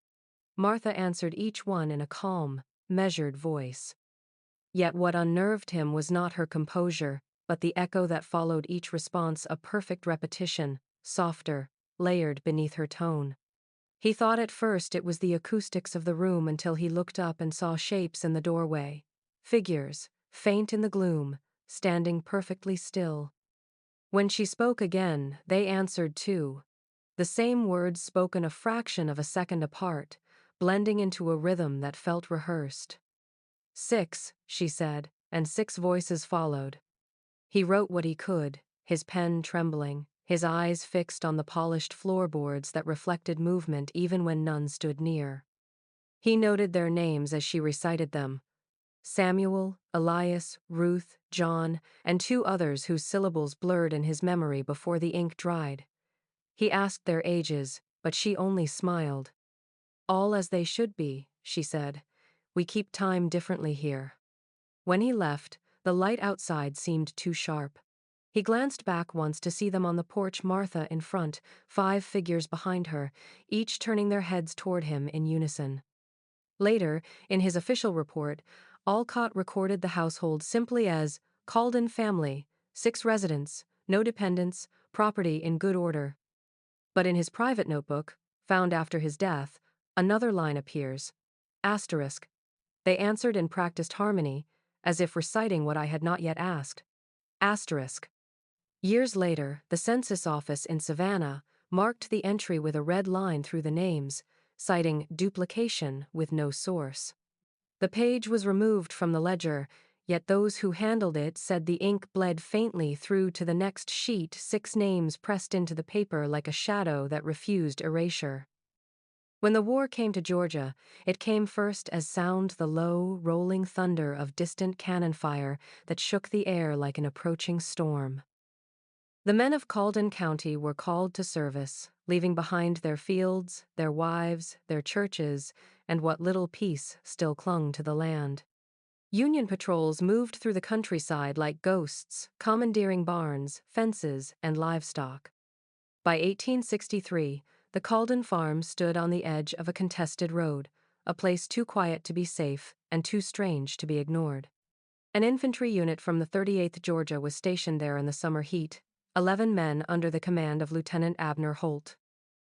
Martha answered each one in a calm, measured voice. Yet what unnerved him was not her composure, but the echo that followed each response, a perfect repetition, softer, layered beneath her tone. He thought at first it was the acoustics of the room until he looked up and saw shapes in the doorway. Figures, faint in the gloom, standing perfectly still. When she spoke again, they answered too. The same words spoken a fraction of a second apart, blending into a rhythm that felt rehearsed. 6, she said, and 6 voices followed. He wrote what he could, his pen trembling, his eyes fixed on the polished floorboards that reflected movement even when none stood near. He noted their names as she recited them: Samuel, Elias, Ruth, John, and 2 others whose syllables blurred in his memory before the ink dried. He asked their ages, but she only smiled. All as they should be, she said. We keep time differently here. When he left, the light outside seemed too sharp. He glanced back once to see them on the porch, Martha in front, 5 figures behind her, each turning their heads toward him in unison. Later, in his official report, Alcott recorded the household simply as Calden family, 6 residents, no dependents, property in good order. But in his private notebook, found after his death, another line appears. Asterisk. They answered in practiced harmony, as if reciting what I had not yet asked. Asterisk. Years later, the census office in Savannah marked the entry with a red line through the names, citing duplication with no source. The page was removed from the ledger, yet those who handled it said the ink bled faintly through to the next sheet, 6 names pressed into the paper like a shadow that refused erasure. When the war came to Georgia, it came first as sound the low, rolling thunder of distant cannon fire that shook the air like an approaching storm. The men of Calden County were called to service, leaving behind their fields, their wives, their churches, and what little peace still clung to the land. Union patrols moved through the countryside like ghosts, commandeering barns, fences, and livestock. By 1863, the Calden farm stood on the edge of a contested road, a place too quiet to be safe and too strange to be ignored. An infantry unit from the 38th Georgia was stationed there in the summer heat, 11 men under the command of Lieutenant Abner Holt.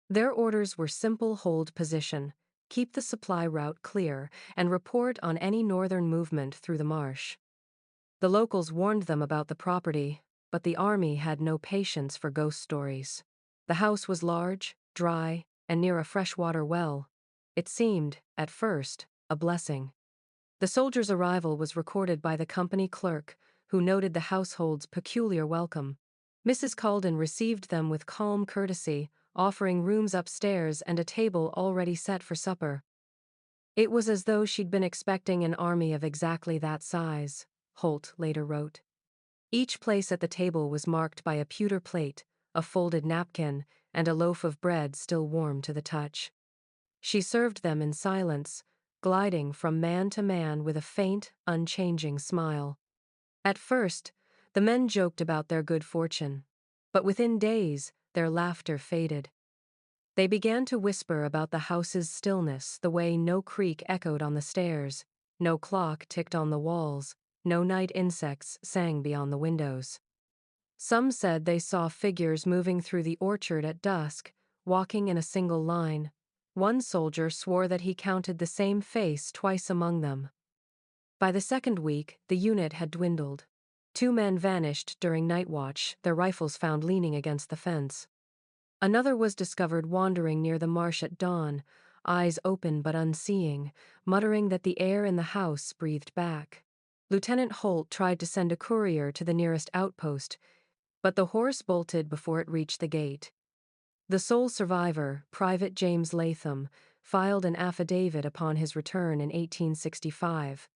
Their orders were simple: hold position, keep the supply route clear, and report on any northern movement through the marsh. The locals warned them about the property, but the army had no patience for ghost stories. The house was large, dry, and near a freshwater well. It seemed, at first, a blessing. The soldiers' arrival was recorded by the company clerk, who noted the household's peculiar welcome. Mrs. Calden received them with calm courtesy, offering rooms upstairs and a table already set for supper. It was as though she'd been expecting an army of exactly that size, Holt later wrote. Each place at the table was marked by a pewter plate, a folded napkin, and a loaf of bread still warm to the touch. She served them in silence, gliding from man to man with a faint, unchanging smile. At first, the men joked about their good fortune, but within days, their laughter faded. They began to whisper about the house's stillness, the way no creak echoed on the stairs, no clock ticked on the walls, no night insects sang beyond the windows. Some said they saw figures moving through the orchard at dusk, walking in a single line. One soldier swore that he counted the same face twice among them. By the second week, the unit had dwindled. 2 men vanished during night watch, their rifles found leaning against the fence. Another was discovered wandering near the marsh at dawn, eyes open but unseeing, muttering that the air in the house breathed back. Lieutenant Holt tried to send a courier to the nearest outpost, but the horse bolted before it reached the gate. The sole survivor, Private James Latham, filed an affidavit upon his return in 1865.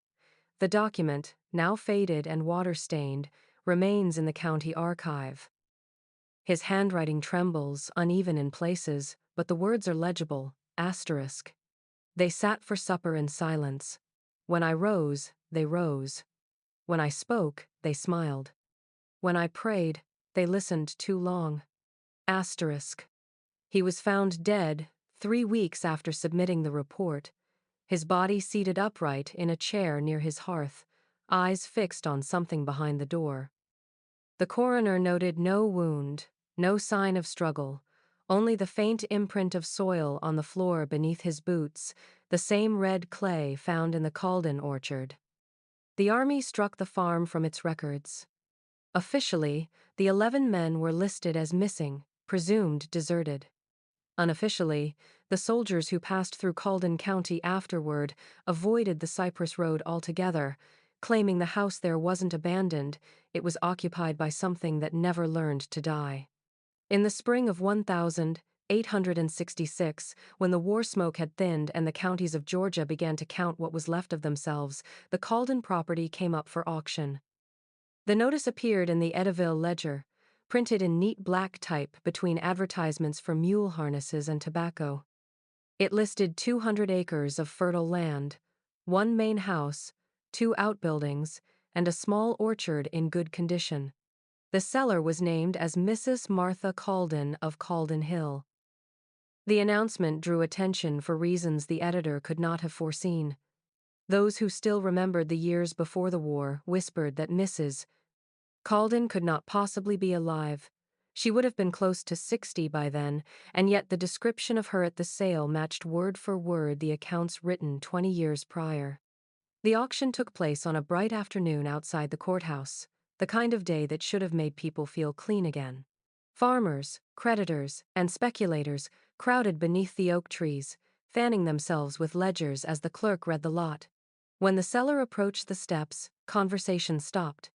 The document, now faded and water-stained, remains in the county archive. His handwriting trembles, uneven in places, but the words are legible, asterisk. They sat for supper in silence. When I rose, they rose. When I spoke, they smiled. When I prayed, they listened too long. Asterisk. He was found dead 3 weeks after submitting the report, his body seated upright in a chair near his hearth, eyes fixed on something behind the door. The coroner noted no wound, no sign of struggle, only the faint imprint of soil on the floor beneath his boots, the same red clay found in the Calden orchard. The army struck the farm from its records. Officially, the 11 men were listed as missing, presumed deserted. Unofficially, the soldiers who passed through Calden County afterward avoided the Cypress Road altogether, claiming the house there wasn't abandoned, it was occupied by something that never learned to die. In the spring of 1866, when the war smoke had thinned and the counties of Georgia began to count what was left of themselves, the Calden property came up for auction. The notice appeared in the Edaville Ledger, printed in neat black type between advertisements for mule harnesses and tobacco. It listed 200 acres of fertile land, 1 main house, 2 outbuildings, and a small orchard in good condition. The seller was named as Mrs. Martha Calden of Calden Hill. The announcement drew attention for reasons the editor could not have foreseen. Those who still remembered the years before the war whispered that Mrs. Calden could not possibly be alive. She would have been close to 60 by then, and yet the description of her at the sale matched word for word the accounts written 20 years prior. The auction took place on a bright afternoon outside the courthouse, the kind of day that should have made people feel clean again. Farmers, creditors, and speculators crowded beneath the oak trees, fanning themselves with ledgers as the clerk read the lot. When the seller approached the steps, conversation stopped.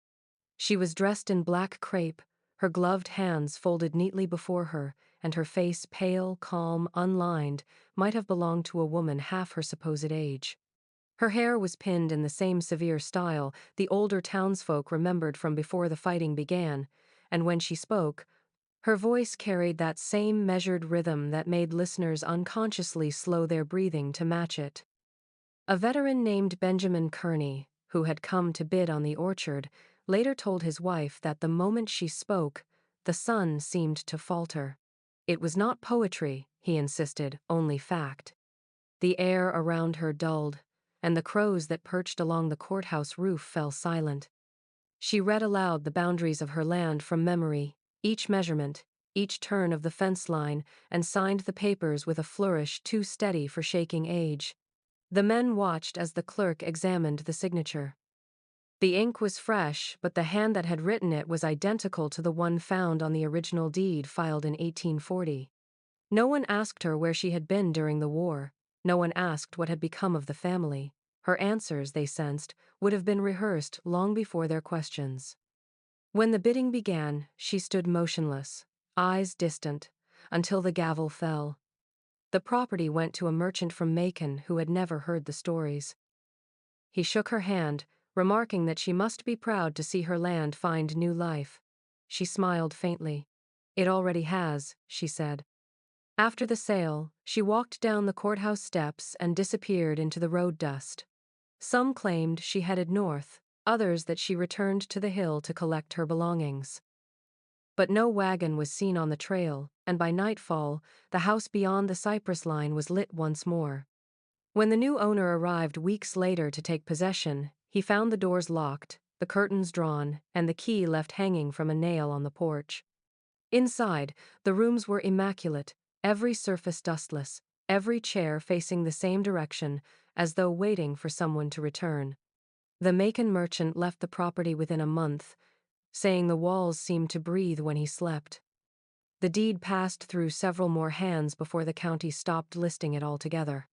She was dressed in black crepe, her gloved hands folded neatly before her, and her face pale, calm, unlined, might have belonged to a woman half her supposed age. Her hair was pinned in the same severe style the older townsfolk remembered from before the fighting began, and when she spoke, her voice carried that same measured rhythm that made listeners unconsciously slow their breathing to match it. A veteran named Benjamin Kearney, who had come to bid on the orchard, later told his wife that the moment she spoke, the sun seemed to falter. It was not poetry, he insisted, only fact. The air around her dulled, and the crows that perched along the courthouse roof fell silent. She read aloud the boundaries of her land from memory, each measurement, each turn of the fence line, and signed the papers with a flourish too steady for shaking age. The men watched as the clerk examined the signature. The ink was fresh, but the hand that had written it was identical to the one found on the original deed filed in 1840. No one asked her where she had been during the war. No one asked what had become of the family. Her answers, they sensed, would have been rehearsed long before their questions. When the bidding began, she stood motionless, eyes distant, until the gavel fell. The property went to a merchant from Macon who had never heard the stories. He shook her hand, remarking that she must be proud to see her land find new life. She smiled faintly. "It already has," she said. After the sale, she walked down the courthouse steps and disappeared into the road dust. Some claimed she headed north, others that she returned to the hill to collect her belongings. But no wagon was seen on the trail, and by nightfall, the house beyond the cypress line was lit once more. When the new owner arrived weeks later to take possession, he found the doors locked, the curtains drawn, and the key left hanging from a nail on the porch. Inside, the rooms were immaculate, every surface dustless, every chair facing the same direction, as though waiting for someone to return. The Macon merchant left the property within a month, saying the walls seemed to breathe when he slept. The deed passed through several more hands before the county stopped listing it altogether.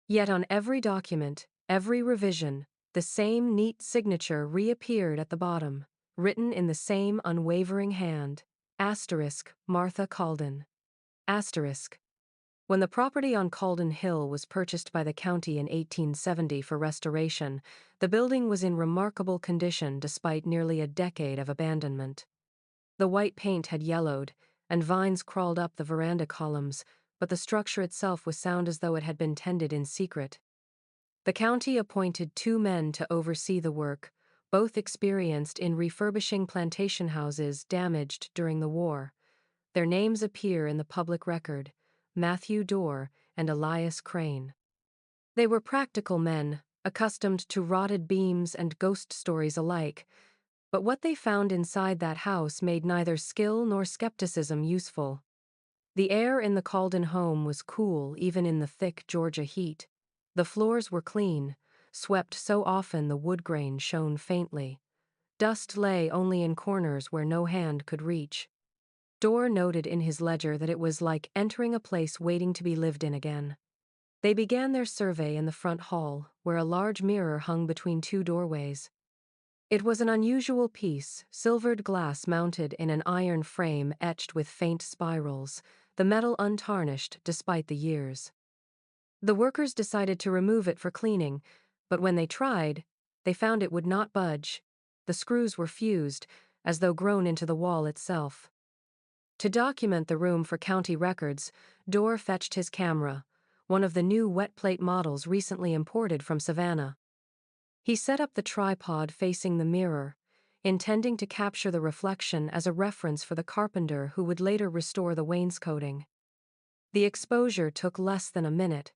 Yet on every document, every revision, the same neat signature reappeared at the bottom, written in the same unwavering hand. Asterisk, Martha Calden. Asterisk. When the property on Calden Hill was purchased by the county in 1870 for restoration, the building was in remarkable condition despite nearly a decade of abandonment. The white paint had yellowed, and vines crawled up the veranda columns, but the structure itself was sound as though it had been tended in secret. The county appointed 2 men to oversee the work, both experienced in refurbishing plantation houses damaged during the war. Their names appear in the public record: Matthew Dorr and Elias Crane. They were practical men, accustomed to rotted beams and ghost stories alike, but what they found inside that house made neither skill nor skepticism useful. The air in the Calden home was cool even in the thick Georgia heat. The floors were clean, swept so often the wood grain shone faintly. Dust lay only in corners where no hand could reach. Dorr noted in his ledger that it was like entering a place waiting to be lived in again. They began their survey in the front hall, where a large mirror hung between 2 doorways. It was an unusual piece, silvered glass mounted in an iron frame etched with faint spirals, the metal untarnished despite the years. The workers decided to remove it for cleaning, but when they tried, they found it would not budge. The screws were fused, as though grown into the wall itself. To document the room for county records, Dorr fetched his camera, one of the new wet plate models recently imported from Savannah. He set up the tripod facing the mirror, intending to capture the reflection as a reference for the carpenter who would later restore the wainscoting. The exposure took less than a minute.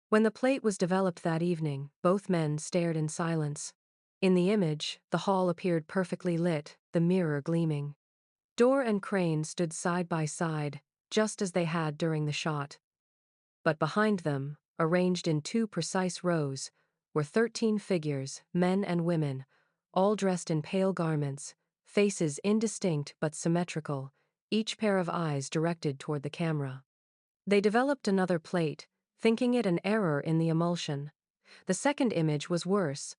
When the plate was developed that evening, both men stared in silence. In the image, the hall appeared perfectly lit, the mirror gleaming. Dorr and Crane stood side by side, just as they had during the shot. But behind them, arranged in 2 precise rows, were 13 figures, men and women, all dressed in pale garments, faces indistinct but symmetrical, each pair of eyes directed toward the camera. They developed another plate, thinking it an error in the emulsion. The second image was worse.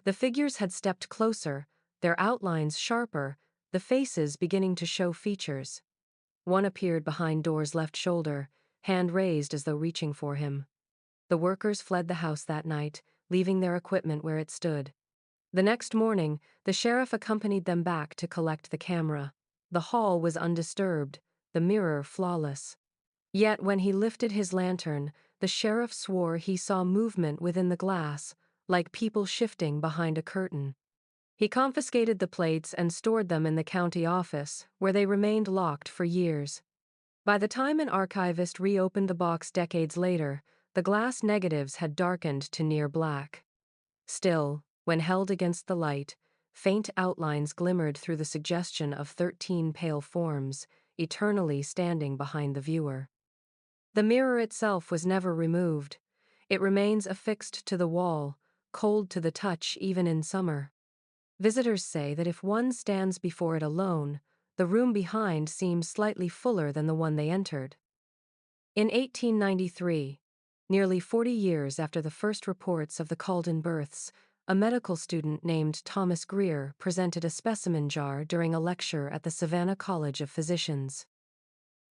The figures had stepped closer, their outlines sharper, the faces beginning to show features. One appeared behind Dorr's left shoulder, hand raised as though reaching for him. The workers fled the house that night, leaving their equipment where it stood. The next morning, the sheriff accompanied them back to collect the camera. The hall was undisturbed, the mirror flawless. Yet when he lifted his lantern, the sheriff swore he saw movement within the glass, like people shifting behind a curtain. He confiscated the plates and stored them in the county office, where they remained locked for years. By the time an archivist reopened the box decades later, the glass negatives had darkened to near black. Still, when held against the light, faint outlines glimmered through the suggestion of 13 pale forms, eternally standing behind the viewer. The mirror itself was never removed. It remains affixed to the wall, cold to the touch even in summer. Visitors say that if one stands before it alone, the room behind seems slightly fuller than the one they entered. In 1893, nearly 40 years after the first reports of the Calden births, a medical student named Thomas Greer presented a specimen jar during a lecture at the Savannah College of Physicians.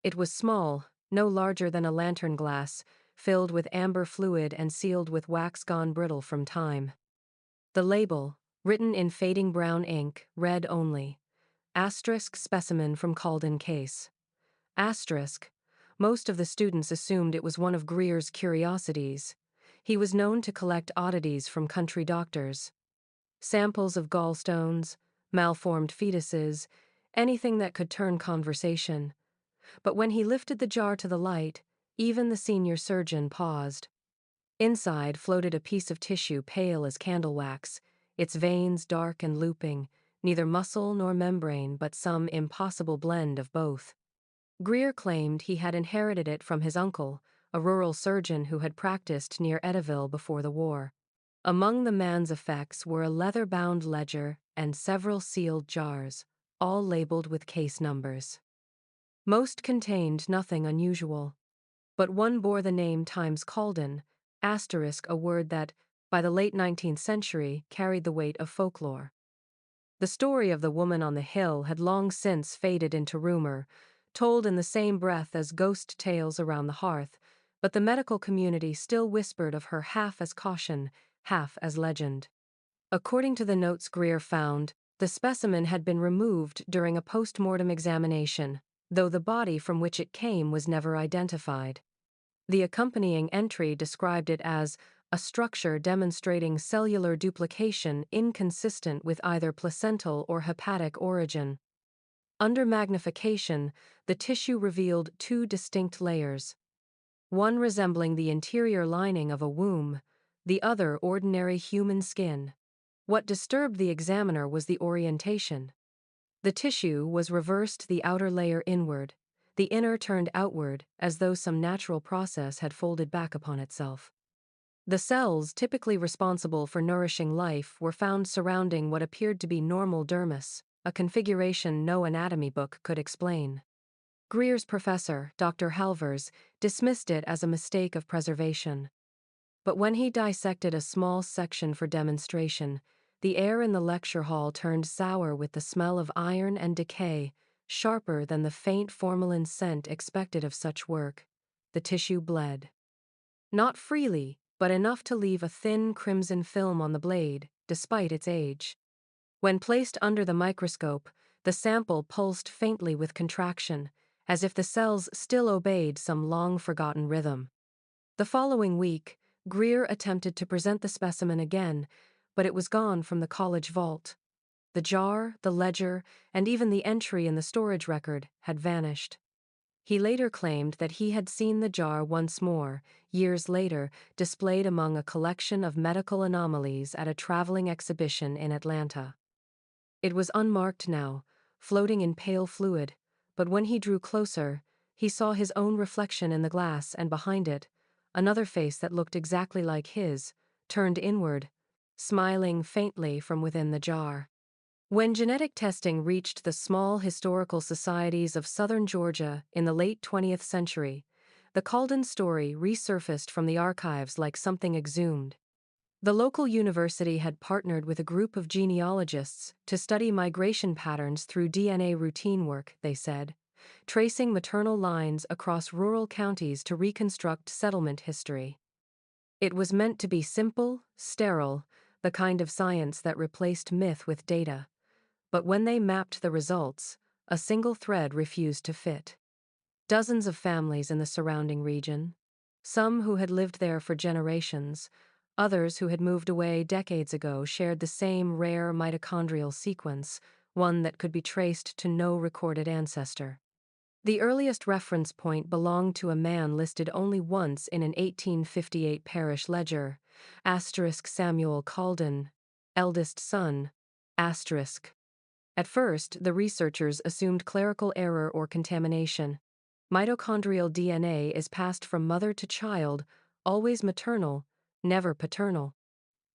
It was small, no larger than a lantern glass, filled with amber fluid and sealed with wax gone brittle from time. The label, written in fading brown ink, read only, "Asterisk specimen from Calden case." Asterisk, Most of the students assumed it was one of Greer's curiosities. He was known to collect oddities from country doctors. Samples of gallstones, malformed fetuses, anything that could turn conversation. But when he lifted the jar to the light, even the senior surgeon paused. Inside floated a piece of tissue pale as candle wax, its veins dark and looping, neither muscle nor membrane but some impossible blend of both. Greer claimed he had inherited it from his uncle, a rural surgeon who had practiced near Edaville before the war. Among the man's effects were a leather-bound ledger and several sealed jars, all labeled with case numbers. Most contained nothing unusual, but one bore the name times Calden, asterisk a word that, by the late 19th century, carried the weight of folklore. The story of the woman on the hill had long since faded into rumor, told in the same breath as ghost tales around the hearth, but the medical community still whispered of her half as caution, half as legend. According to the notes Greer found, the specimen had been removed during a post-mortem examination, though the body from which it came was never identified. The accompanying entry described it as a structure demonstrating cellular duplication inconsistent with either placental or hepatic origin. Under magnification, the tissue revealed two distinct layers, one resembling the interior lining of a womb, the other ordinary human skin. What disturbed the examiner was the orientation. The tissue was reversed, the outer layer inward, the inner turned outward, as though some natural process had folded back upon itself. The cells typically responsible for nourishing life were found surrounding what appeared to be normal dermis, a configuration no anatomy book could explain. Greer's professor, Dr. Halvers, dismissed it as a mistake of preservation. But when he dissected a small section for demonstration, the air in the lecture hall turned sour with the smell of iron and decay, sharper than the faint formalin scent expected of such work. The tissue bled. Not freely, but enough to leave a thin crimson film on the blade, despite its age. When placed under the microscope, the sample pulsed faintly with contraction, as if the cells still obeyed some long-forgotten rhythm. The following week, Greer attempted to present the specimen again, but it was gone from the college vault. The jar, the ledger, and even the entry in the storage record had vanished. He later claimed that he had seen the jar once more, years later, displayed among a collection of medical anomalies at a traveling exhibition in Atlanta. It was unmarked now, floating in pale fluid, but when he drew closer, he saw his own reflection in the glass, and behind it, another face that looked exactly like his, turned inward, smiling faintly from within the jar. When genetic testing reached the small historical societies of southern Georgia in the late 20th century, the Calden story resurfaced from the archives like something exhumed. The local university had partnered with a group of genealogists to study migration patterns through DNA routine work, they said, tracing maternal lines across rural counties to reconstruct settlement history. It was meant to be simple, sterile, the kind of science that replaced myth with data. But when they mapped the results, a single thread refused to fit. Dozens of families in the surrounding region, some who had lived there for generations, others who had moved away decades ago, shared the same rare mitochondrial sequence, one that could be traced to no recorded ancestor. The earliest reference point belonged to a man listed only once in an 1858 parish ledger, Samuel Calden, eldest son, asterisk. At first, the researchers assumed clerical error or contamination. Mitochondrial DNA is passed from mother to child, always maternal, never paternal.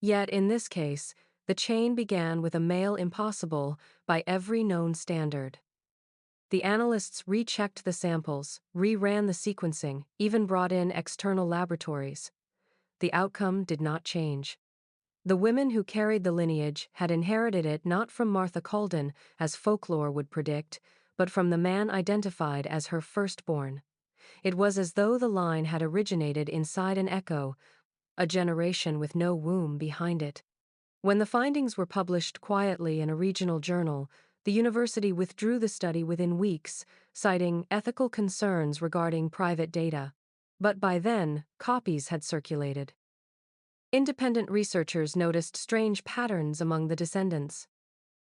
Yet in this case, the chain began with a male impossible by every known standard. The analysts rechecked the samples, reran the sequencing, even brought in external laboratories. The outcome did not change. The women who carried the lineage had inherited it not from Martha Calden, as folklore would predict, but from the man identified as her firstborn. It was as though the line had originated inside an echo, a generation with no womb behind it. When the findings were published quietly in a regional journal, The university withdrew the study within weeks, citing ethical concerns regarding private data. But by then, copies had circulated. Independent researchers noticed strange patterns among the descendants.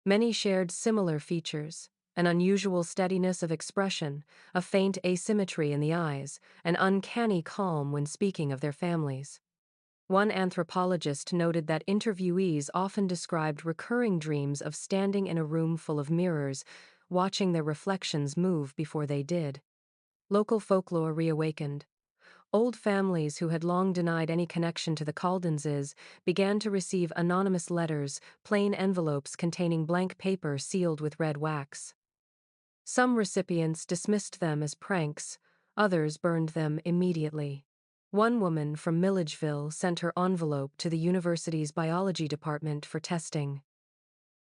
Many shared similar features: an unusual steadiness of expression, a faint asymmetry in the eyes, an uncanny calm when speaking of their families. One anthropologist noted that interviewees often described recurring dreams of standing in a room full of mirrors, watching their reflections move before they did. Local folklore reawakened. Old families who had long denied any connection to the Caldenses began to receive anonymous letters, plain envelopes containing blank paper sealed with red wax. Some recipients dismissed them as pranks, others burned them immediately. One woman from Milledgeville sent her envelope to the university's biology department for testing.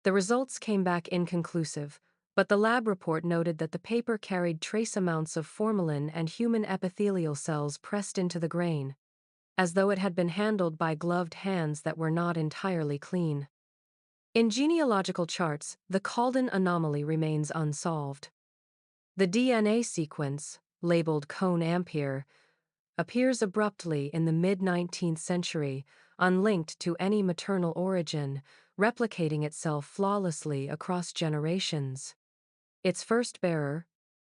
The results came back inconclusive, but the lab report noted that the paper carried trace amounts of formalin and human epithelial cells pressed into the grain, as though it had been handled by gloved hands that were not entirely clean. In genealogical charts, the Calden anomaly remains unsolved. The DNA sequence, labeled cone-ampere, appears abruptly in the mid-19th century, unlinked to any maternal origin, replicating itself flawlessly across generations. Its first bearer,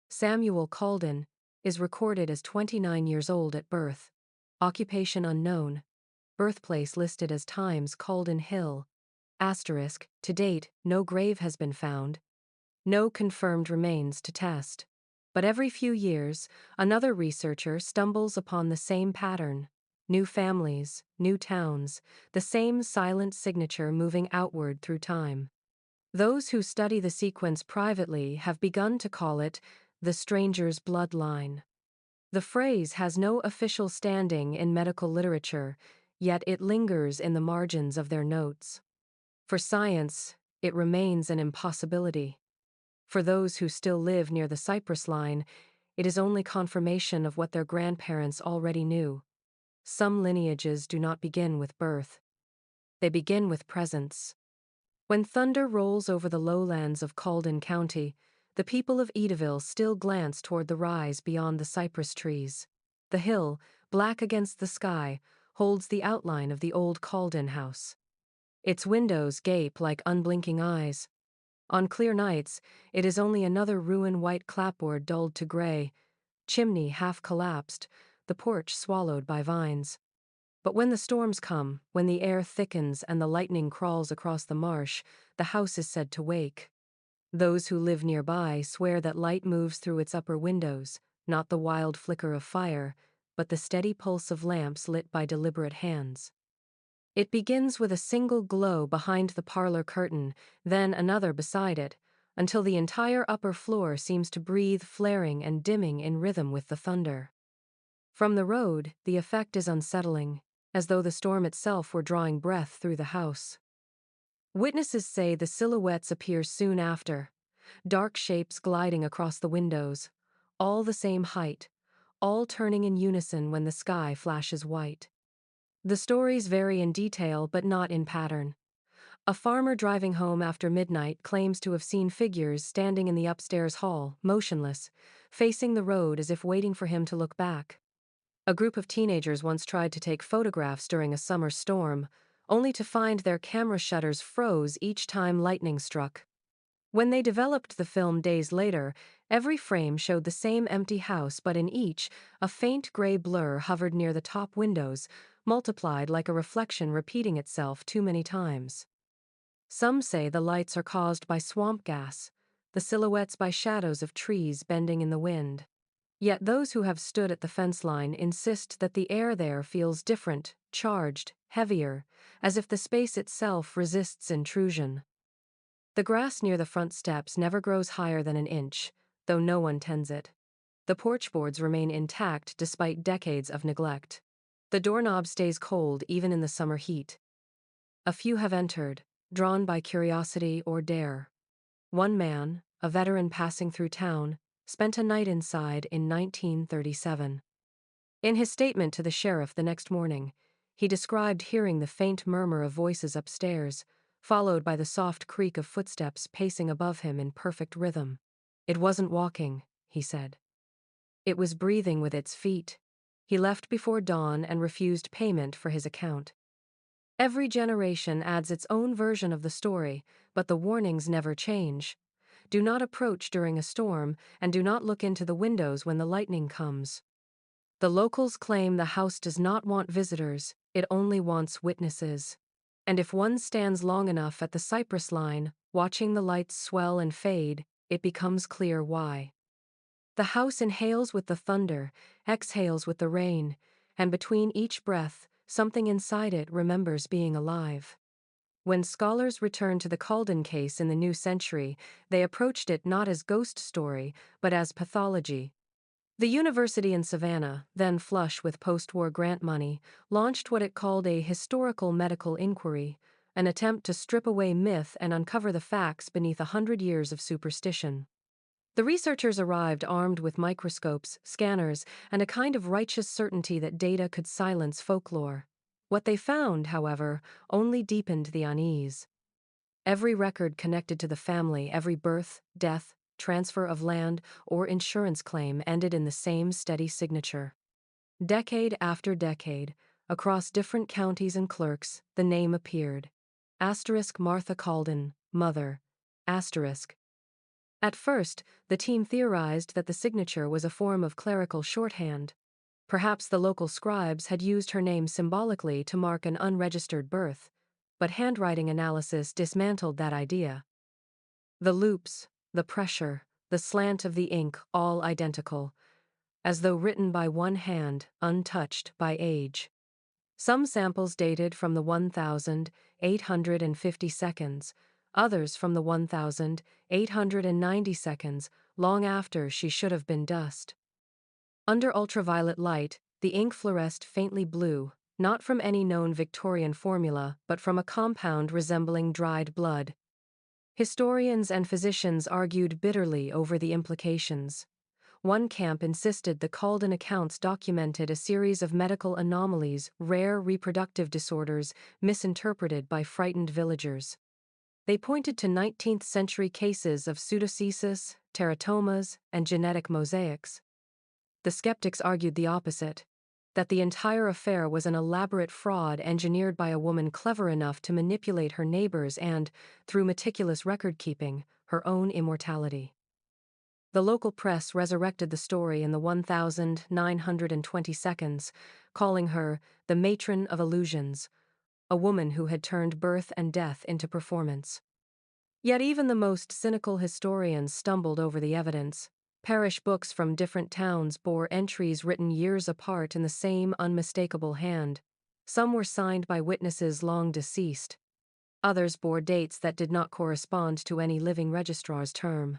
Samuel Calden, is recorded as 29 years old at birth. Occupation unknown. Birthplace listed as Times Calden Hill. Asterisk, to date, no grave has been found. No confirmed remains to test. But every few years, another researcher stumbles upon the same pattern. New families, new towns, the same silent signature moving outward through time. Those who study the sequence privately have begun to call it the stranger's bloodline. The phrase has no official standing in medical literature, yet it lingers in the margins of their notes. For science, it remains an impossibility. For those who still live near the cypress line, it is only confirmation of what their grandparents already knew. Some lineages do not begin with birth. They begin with presence. When thunder rolls over the lowlands of Calden County, the people of Edaville still glance toward the rise beyond the cypress trees. The hill, black against the sky, holds the outline of the old Calden house. Its windows gape like unblinking eyes. On clear nights, it is only another ruin-white clapboard dulled to gray, chimney half collapsed, the porch swallowed by vines. But when the storms come, when the air thickens and the lightning crawls across the marsh, the house is said to wake. Those who live nearby swear that light moves through its upper windows, not the wild flicker of fire, but the steady pulse of lamps lit by deliberate hands. It begins with a single glow behind the parlor curtain, then another beside it, until the entire upper floor seems to breathe, flaring and dimming in rhythm with the thunder. From the road, the effect is unsettling, as though the storm itself were drawing breath through the house. Witnesses say the silhouettes appear soon after, dark shapes gliding across the windows, all the same height, all turning in unison when the sky flashes white. The stories vary in detail but not in pattern. A farmer driving home after midnight claims to have seen figures standing in the upstairs hall, motionless, facing the road as if waiting for him to look back. A group of teenagers once tried to take photographs during a summer storm, only to find their camera shutters froze each time lightning struck. When they developed the film days later, every frame showed the same empty house, but in each, a faint gray blur hovered near the top windows, multiplied like a reflection repeating itself too many times. Some say the lights are caused by swamp gas, the silhouettes by shadows of trees bending in the wind. Yet those who have stood at the fence line insist that the air there feels different, charged, heavier, as if the space itself resists intrusion. The grass near the front steps never grows higher than an inch, though no one tends it. The porch boards remain intact despite decades of neglect. The doorknob stays cold even in the summer heat. A few have entered, drawn by curiosity or dare. One man, a veteran passing through town, spent a night inside in 1937. In his statement to the sheriff the next morning, he described hearing the faint murmur of voices upstairs, followed by the soft creak of footsteps pacing above him in perfect rhythm. It wasn't walking, he said. It was breathing with its feet. He left before dawn and refused payment for his account. Every generation adds its own version of the story, but the warnings never change. Do not approach during a storm, and do not look into the windows when the lightning comes. The locals claim the house does not want visitors, it only wants witnesses. And if one stands long enough at the cypress line, watching the lights swell and fade, it becomes clear why. The house inhales with the thunder, exhales with the rain, and between each breath, something inside it remembers being alive. When scholars returned to the Calden case in the new century, they approached it not as ghost story, but as pathology. The university in Savannah, then flush with post-war grant money, launched what it called a historical medical inquiry, an attempt to strip away myth and uncover the facts beneath 100 years of superstition. The researchers arrived armed with microscopes, scanners, and a kind of righteous certainty that data could silence folklore. What they found, however, only deepened the unease. Every record connected to the family, every birth, death, transfer of land, or insurance claim ended in the same steady signature. Decade after decade, across different counties and clerks, the name appeared. Asterisk Martha Calden, mother. Asterisk. At first, the team theorized that the signature was a form of clerical shorthand. Perhaps the local scribes had used her name symbolically to mark an unregistered birth, but handwriting analysis dismantled that idea. The loops, the pressure, the slant of the ink, all identical, as though written by one hand, untouched by age. Some samples dated from the 1,850 seconds, others from the 1,890 seconds, long after she should have been dust. Under ultraviolet light, the ink fluoresced faintly blue, not from any known Victorian formula, but from a compound resembling dried blood. Historians and physicians argued bitterly over the implications. One camp insisted the Calden accounts documented a series of medical anomalies, rare reproductive disorders, misinterpreted by frightened villagers. They pointed to 19th century cases of pseudocesis, teratomas, and genetic mosaics. The skeptics argued the opposite, that the entire affair was an elaborate fraud engineered by a woman clever enough to manipulate her neighbors and, through meticulous record-keeping, her own immortality. The local press resurrected the story in the 1,920 seconds, calling her the matron of illusions, a woman who had turned birth and death into performance. Yet even the most cynical historians stumbled over the evidence. Parish books from different towns bore entries written years apart in the same unmistakable hand. Some were signed by witnesses long deceased. Others bore dates that did not correspond to any living registrar's term.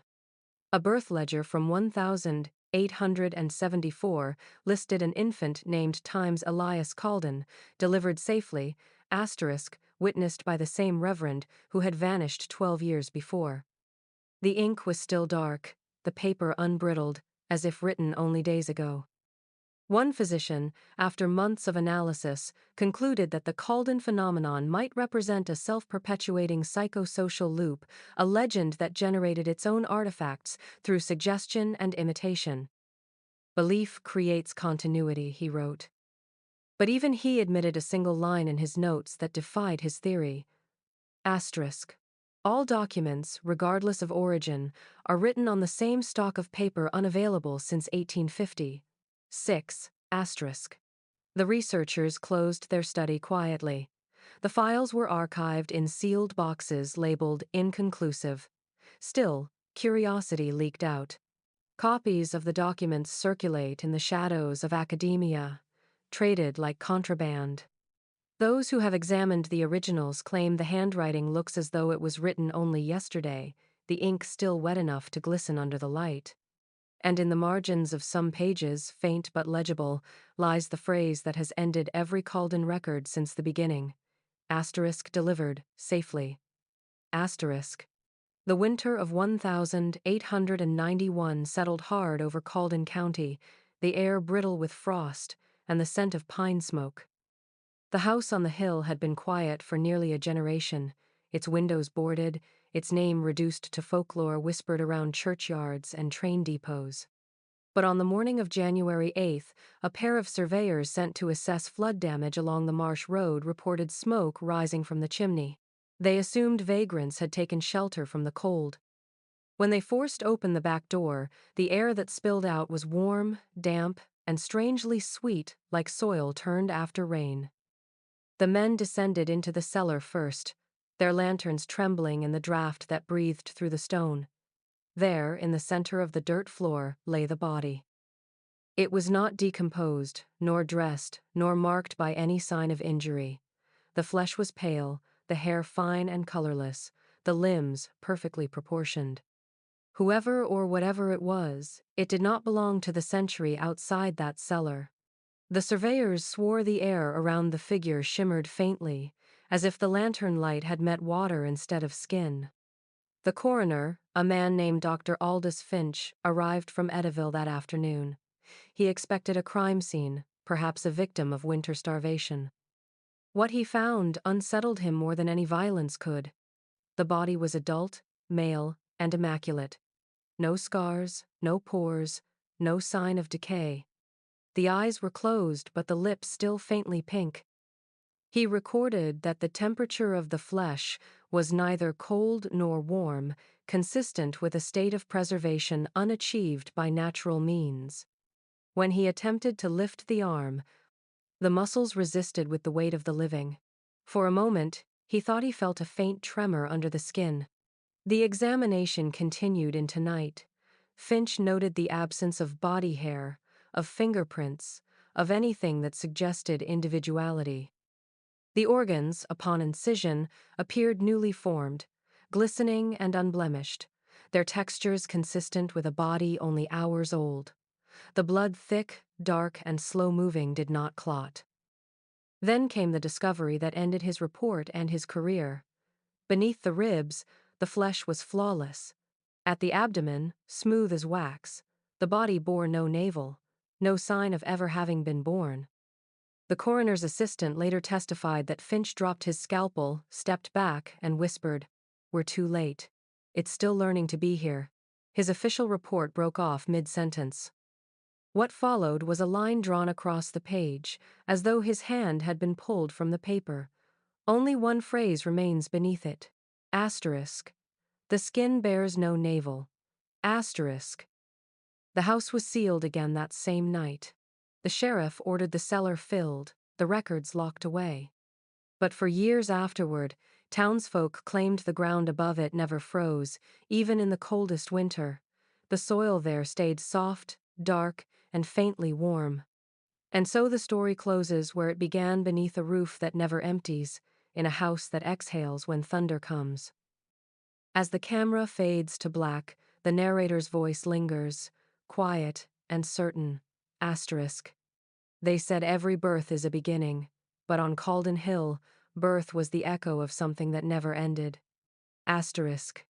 A birth ledger from 1,874 listed an infant named Times Elias Calden, delivered safely, witnessed by the same reverend who had vanished 12 years before. The ink was still dark, the paper unbrittled, as if written only days ago. One physician, after months of analysis, concluded that the Calden phenomenon might represent a self-perpetuating psychosocial loop, a legend that generated its own artifacts through suggestion and imitation. Belief creates continuity, he wrote. But even he admitted a single line in his notes that defied his theory. All documents, regardless of origin, are written on the same stock of paper unavailable since 1850. 6. The researchers closed their study quietly. The files were archived in sealed boxes labeled inconclusive. Still, curiosity leaked out. Copies of the documents circulate in the shadows of academia, traded like contraband. Those who have examined the originals claim the handwriting looks as though it was written only yesterday, the ink still wet enough to glisten under the light. And in the margins of some pages, faint but legible, lies the phrase that has ended every Calden record since the beginning. Delivered, safely. The winter of 1,891 settled hard over Calden County, the air brittle with frost, and the scent of pine smoke. The house on the hill had been quiet for nearly a generation, its windows boarded, its name reduced to folklore whispered around churchyards and train depots. But on the morning of January 8th, a pair of surveyors sent to assess flood damage along the marsh road reported smoke rising from the chimney. They assumed vagrants had taken shelter from the cold. When they forced open the back door, the air that spilled out was warm, damp, and strangely sweet, like soil turned after rain. The men descended into the cellar first, their lanterns trembling in the draught that breathed through the stone. There, in the center of the dirt floor, lay the body. It was not decomposed, nor dressed, nor marked by any sign of injury. The flesh was pale, the hair fine and colorless, the limbs perfectly proportioned. Whoever or whatever it was, it did not belong to the century outside that cellar. The surveyors swore the air around the figure shimmered faintly, as if the lantern light had met water instead of skin. The coroner, a man named Dr. Aldous Finch, arrived from Edaville that afternoon. He expected a crime scene, perhaps a victim of winter starvation. What he found unsettled him more than any violence could. The body was adult, male, and immaculate. No scars, no pores, no sign of decay. The eyes were closed, but the lips still faintly pink. He recorded that the temperature of the flesh was neither cold nor warm, consistent with a state of preservation unachieved by natural means. When he attempted to lift the arm, the muscles resisted with the weight of the living. For a moment, he thought he felt a faint tremor under the skin. The examination continued into night. Finch noted the absence of body hair, of fingerprints, of anything that suggested individuality. The organs, upon incision, appeared newly formed, glistening and unblemished, their textures consistent with a body only hours old. The blood thick, dark, and slow-moving did not clot. Then came the discovery that ended his report and his career. Beneath the ribs, the flesh was flawless. At the abdomen, smooth as wax, the body bore no navel, no sign of ever having been born. The coroner's assistant later testified that Finch dropped his scalpel, stepped back, and whispered, "We're too late. It's still learning to be here." His official report broke off mid-sentence. What followed was a line drawn across the page, as though his hand had been pulled from the paper. Only one phrase remains beneath it. Asterisk. The skin bears no navel. Asterisk. The house was sealed again that same night. The sheriff ordered the cellar filled, the records locked away. But for years afterward, townsfolk claimed the ground above it never froze, even in the coldest winter. The soil there stayed soft, dark, and faintly warm. And so the story closes where it began, beneath a roof that never empties, in a house that exhales when thunder comes. As the camera fades to black, the narrator's voice lingers, quiet and certain. Asterisk. They said every birth is a beginning, but on Calden Hill, birth was the echo of something that never ended. Asterisk.